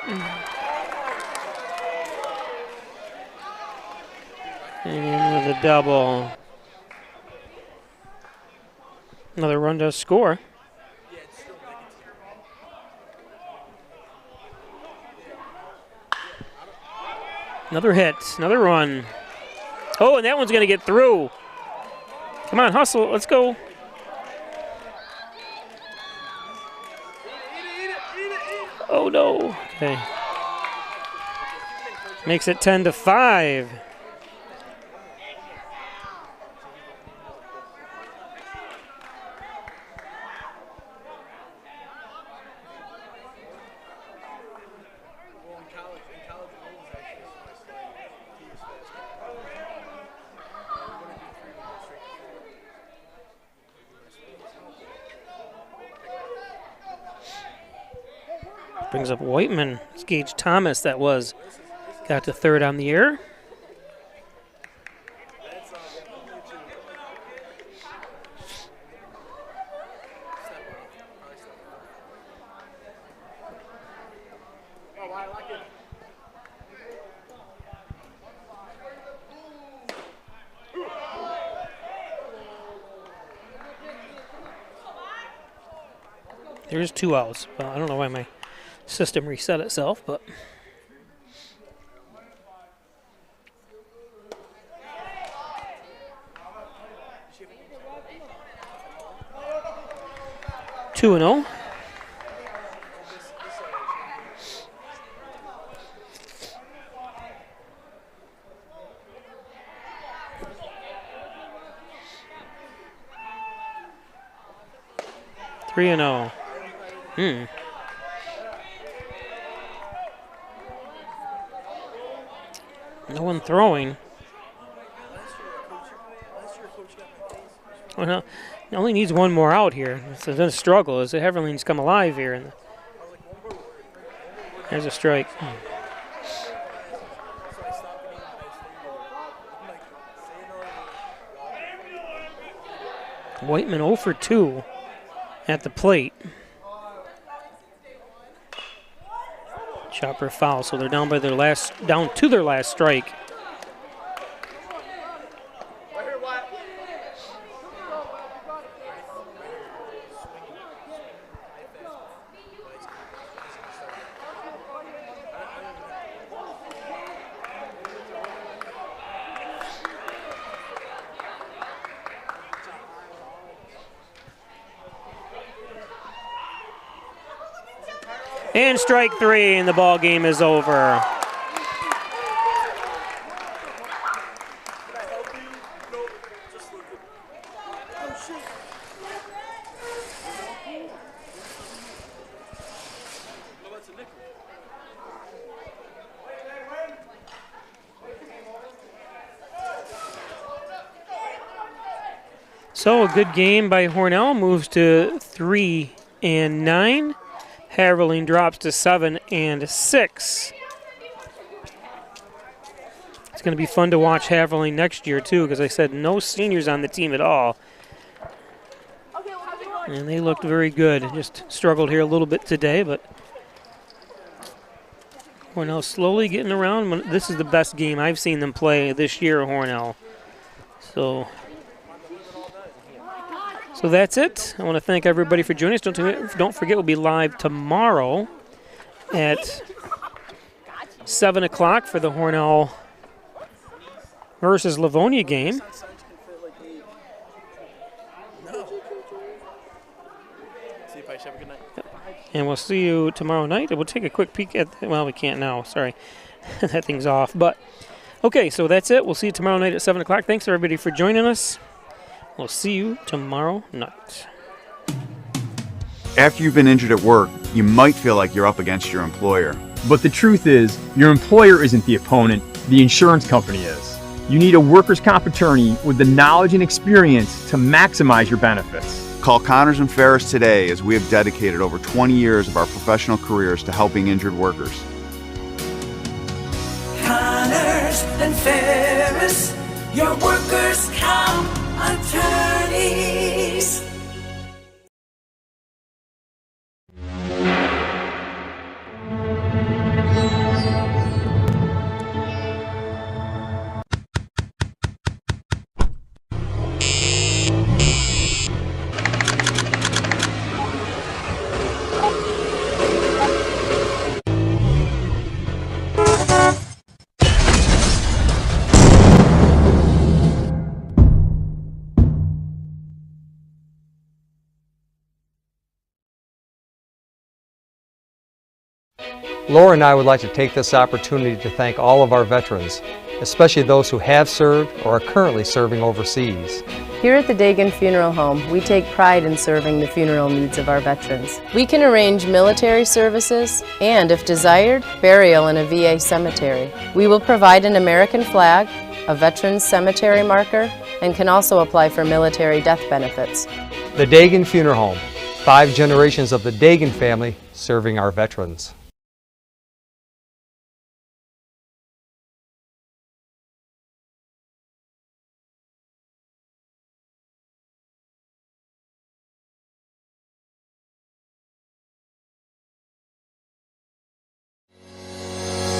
And in with a double. Another run does score. Another hit, another run. Oh, and that one's going to get through. Come on, hustle, let's go. Oh, no. Okay. Makes it 10-5. Brings up Whiteman. It's Gage Thomas that was. Got to third on the air. There's 2 outs. Well, I don't know why my system reset itself, but two and 0. Three and 0. No one throwing. Well, no, it only needs one more out here. It's a struggle as the Haverling's come alive here. And there's a strike. Whiteman 0 for 2 at the plate. Chopper foul, so they're down to their last strike. And strike 3, and the ball game is over. So a good game by Hornell, moves to 3-9. Haverling drops to 7-6. It's going to be fun to watch Haverling next year too, because I said no seniors on the team at all. And they looked very good. Just struggled here a little bit today, but Hornell slowly getting around. This is the best game I've seen them play this year, Hornell. So that's it. I want to thank everybody for joining us. Don't forget, we'll be live tomorrow at 7 o'clock for the Hornell versus Livonia game. And we'll see you tomorrow night. We'll take a quick peek at, well, we can't now, sorry. That thing's off. But, okay, so that's it. We'll see you tomorrow night at 7 o'clock. Thanks, everybody, for joining us. We'll see you tomorrow night.
After you've been injured at work, you might feel like you're up against your employer.
But the truth is, your employer isn't the opponent, the insurance company is. You need a workers' comp attorney with the knowledge and experience to maximize your benefits.
Call Connors and Ferris today, as we have dedicated over 20 years of our professional careers to helping injured workers.
Connors. Harris and Ferris, your workers' comp attorneys.
Laura and I would like to take this opportunity to thank all of our veterans, especially those who have served or are currently serving overseas.
Here at the Dagan Funeral Home, we take pride in serving the funeral needs of our veterans. We can arrange military services and, if desired, burial in a VA cemetery. We will provide an American flag, a veterans cemetery marker, and can also apply for military death benefits.
The Dagan Funeral Home, 5 generations of the Dagan family serving our veterans.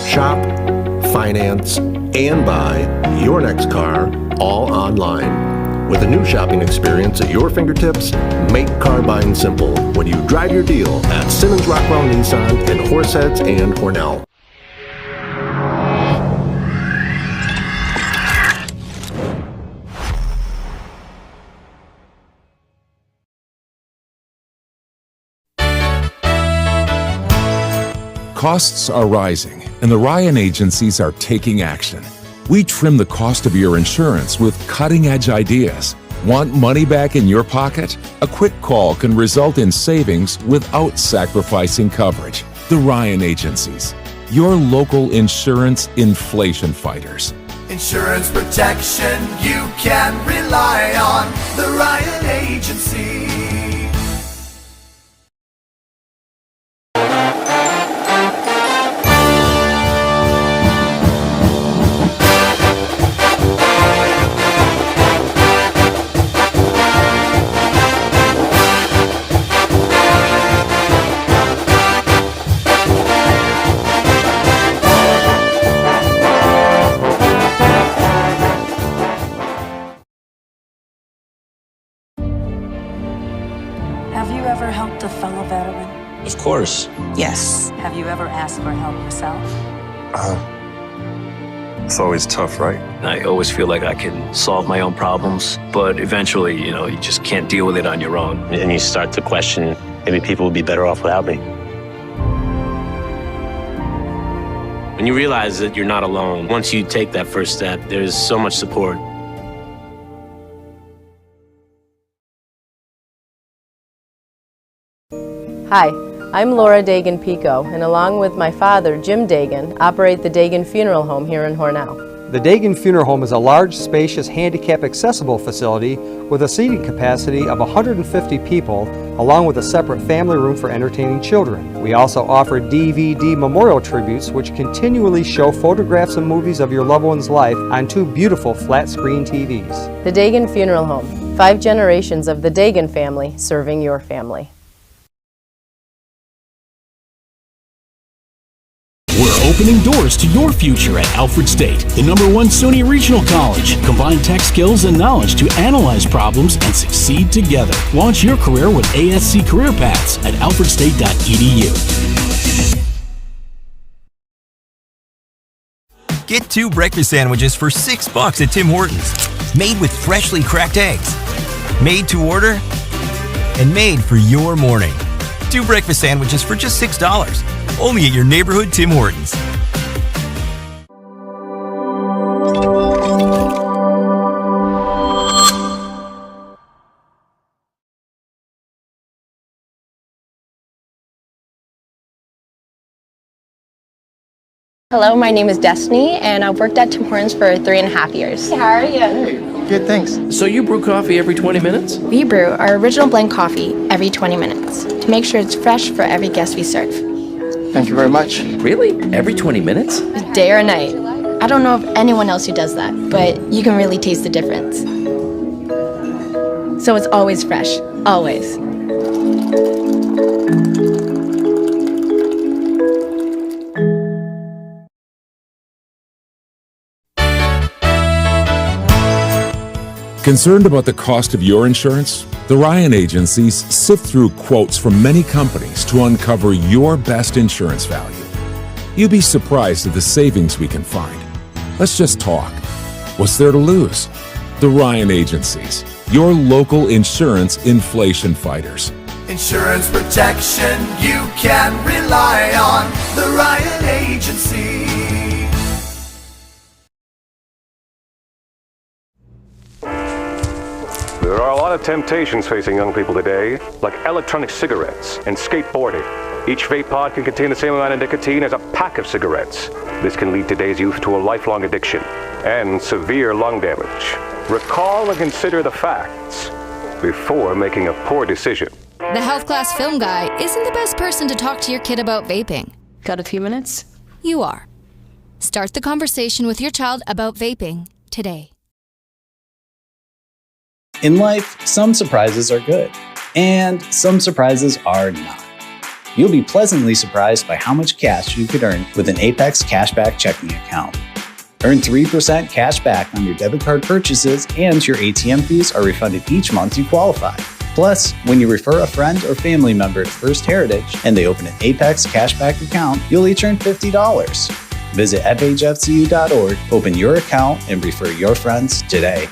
Shop, finance, and buy your next car all online. With a new shopping experience at your fingertips, make car buying simple when you drive your deal at Simmons Rockwell Nissan in Horseheads and Hornell.
Costs are rising, and the Ryan agencies are taking action. We trim the cost of your insurance with cutting-edge ideas. Want money back in your pocket? A quick call can result in savings without sacrificing coverage. The Ryan agencies, your local insurance inflation fighters.
Insurance protection you can rely on. The Ryan Agency.
Have you ever helped a fellow veteran?
Of course.
Yes. Have you ever asked for help yourself?
It's always tough, right? I always feel like I can solve my own problems, but eventually, you just can't deal with it on your own. And you start to question, maybe people would be better off without me. When you realize that you're not alone, once you take that first step, there's so much support.
Hi, I'm Laura Dagan Pico, and along with my father, Jim Dagan, operate the Dagan Funeral Home here in Hornell.
The Dagan Funeral Home is a large, spacious, handicap-accessible facility with a seating capacity of 150 people, along with a separate family room for entertaining children. We also offer DVD memorial tributes, which continually show photographs and movies of your loved one's life on 2 beautiful flat-screen TVs.
The Dagan Funeral Home, 5 generations of the Dagan family serving your family.
We're opening doors to your future at Alfred State, the #1 SUNY Regional College. Combine tech skills and knowledge to analyze problems and succeed together. Launch your career with ASC Career Paths at alfredstate.edu.
Get 2 breakfast sandwiches for $6 at Tim Hortons. Made with freshly cracked eggs. Made to order and made for your morning. 2 breakfast sandwiches for just $6. Only at your neighborhood Tim Hortons.
Hello, my name is Destiny, and I've worked at Tim Hortons for 3.5 years. How are you?
Good, thanks. So you brew coffee every 20 minutes?
We brew our original blend coffee every 20 minutes to make sure it's fresh for every guest we serve.
Thank you very much. Really? Every 20 minutes?
Day or night. I don't know of anyone else who does that, but you can really taste the difference. So it's always fresh, always.
Concerned about the cost of your insurance? The Ryan agencies sift through quotes from many companies to uncover your best insurance value. You'd be surprised at the savings we can find. Let's just talk. What's there to lose? The Ryan agencies, your local insurance inflation fighters.
Insurance protection you can rely on. The Ryan Agency.
There are a lot of temptations facing young people today, like electronic cigarettes and skateboarding. Each vape pod can contain the same amount of nicotine as a pack of cigarettes. This can lead today's youth to a lifelong addiction and severe lung damage. Recall and consider the facts before making a poor decision.
The health class film guy isn't the best person to talk to your kid about vaping.
Got a few minutes?
You are. Start the conversation with your child about vaping today.
In life, some surprises are good, and some surprises are not. You'll be pleasantly surprised by how much cash you could earn with an Apex Cashback checking account. Earn 3% cash back on your debit card purchases, and your ATM fees are refunded each month you qualify. Plus, when you refer a friend or family member to First Heritage and they open an Apex Cashback account, you'll each earn $50. Visit fhfcu.org, open your account, and refer your friends today.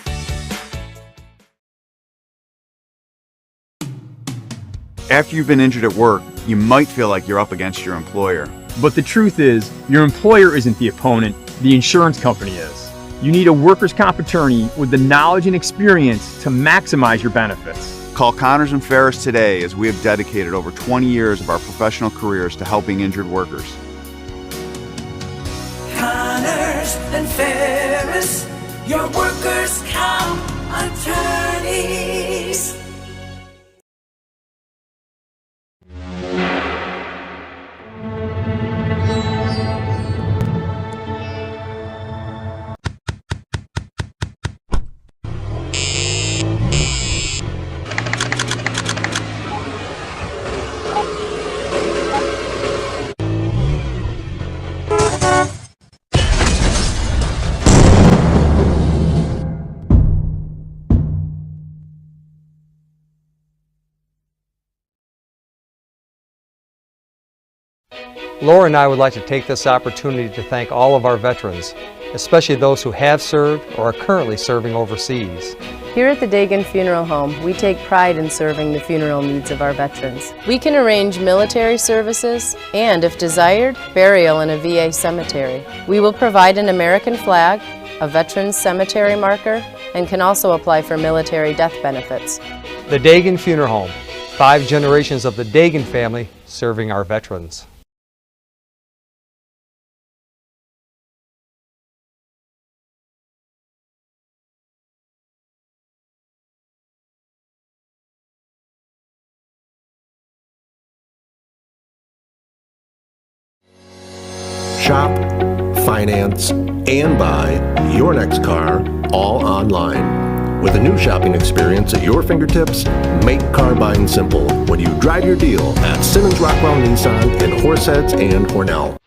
After you've been injured at work, you might feel like you're up against your employer.
But the truth is, your employer isn't the opponent, the insurance company is. You need a workers' comp attorney with the knowledge and experience to maximize your benefits.
Call Connors and Ferris today, as we have dedicated over 20 years of our professional careers to helping injured workers.
Connors and Ferris, your workers' comp attorneys.
Laura and I would like to take this opportunity to thank all of our veterans, especially those who have served or are currently serving overseas.
Here at the Dagan Funeral Home, we take pride in serving the funeral needs of our veterans. We can arrange military services and, if desired, burial in a VA cemetery. We will provide an American flag, a veteran's cemetery marker, and can also apply for military death benefits.
The Dagan Funeral Home, 5 generations of the Dagan family serving our veterans.
Shop, finance, and buy your next car all online. With a new shopping experience at your fingertips, make car buying simple when you drive your deal at Simmons Rockwell Nissan in Horseheads and Hornell.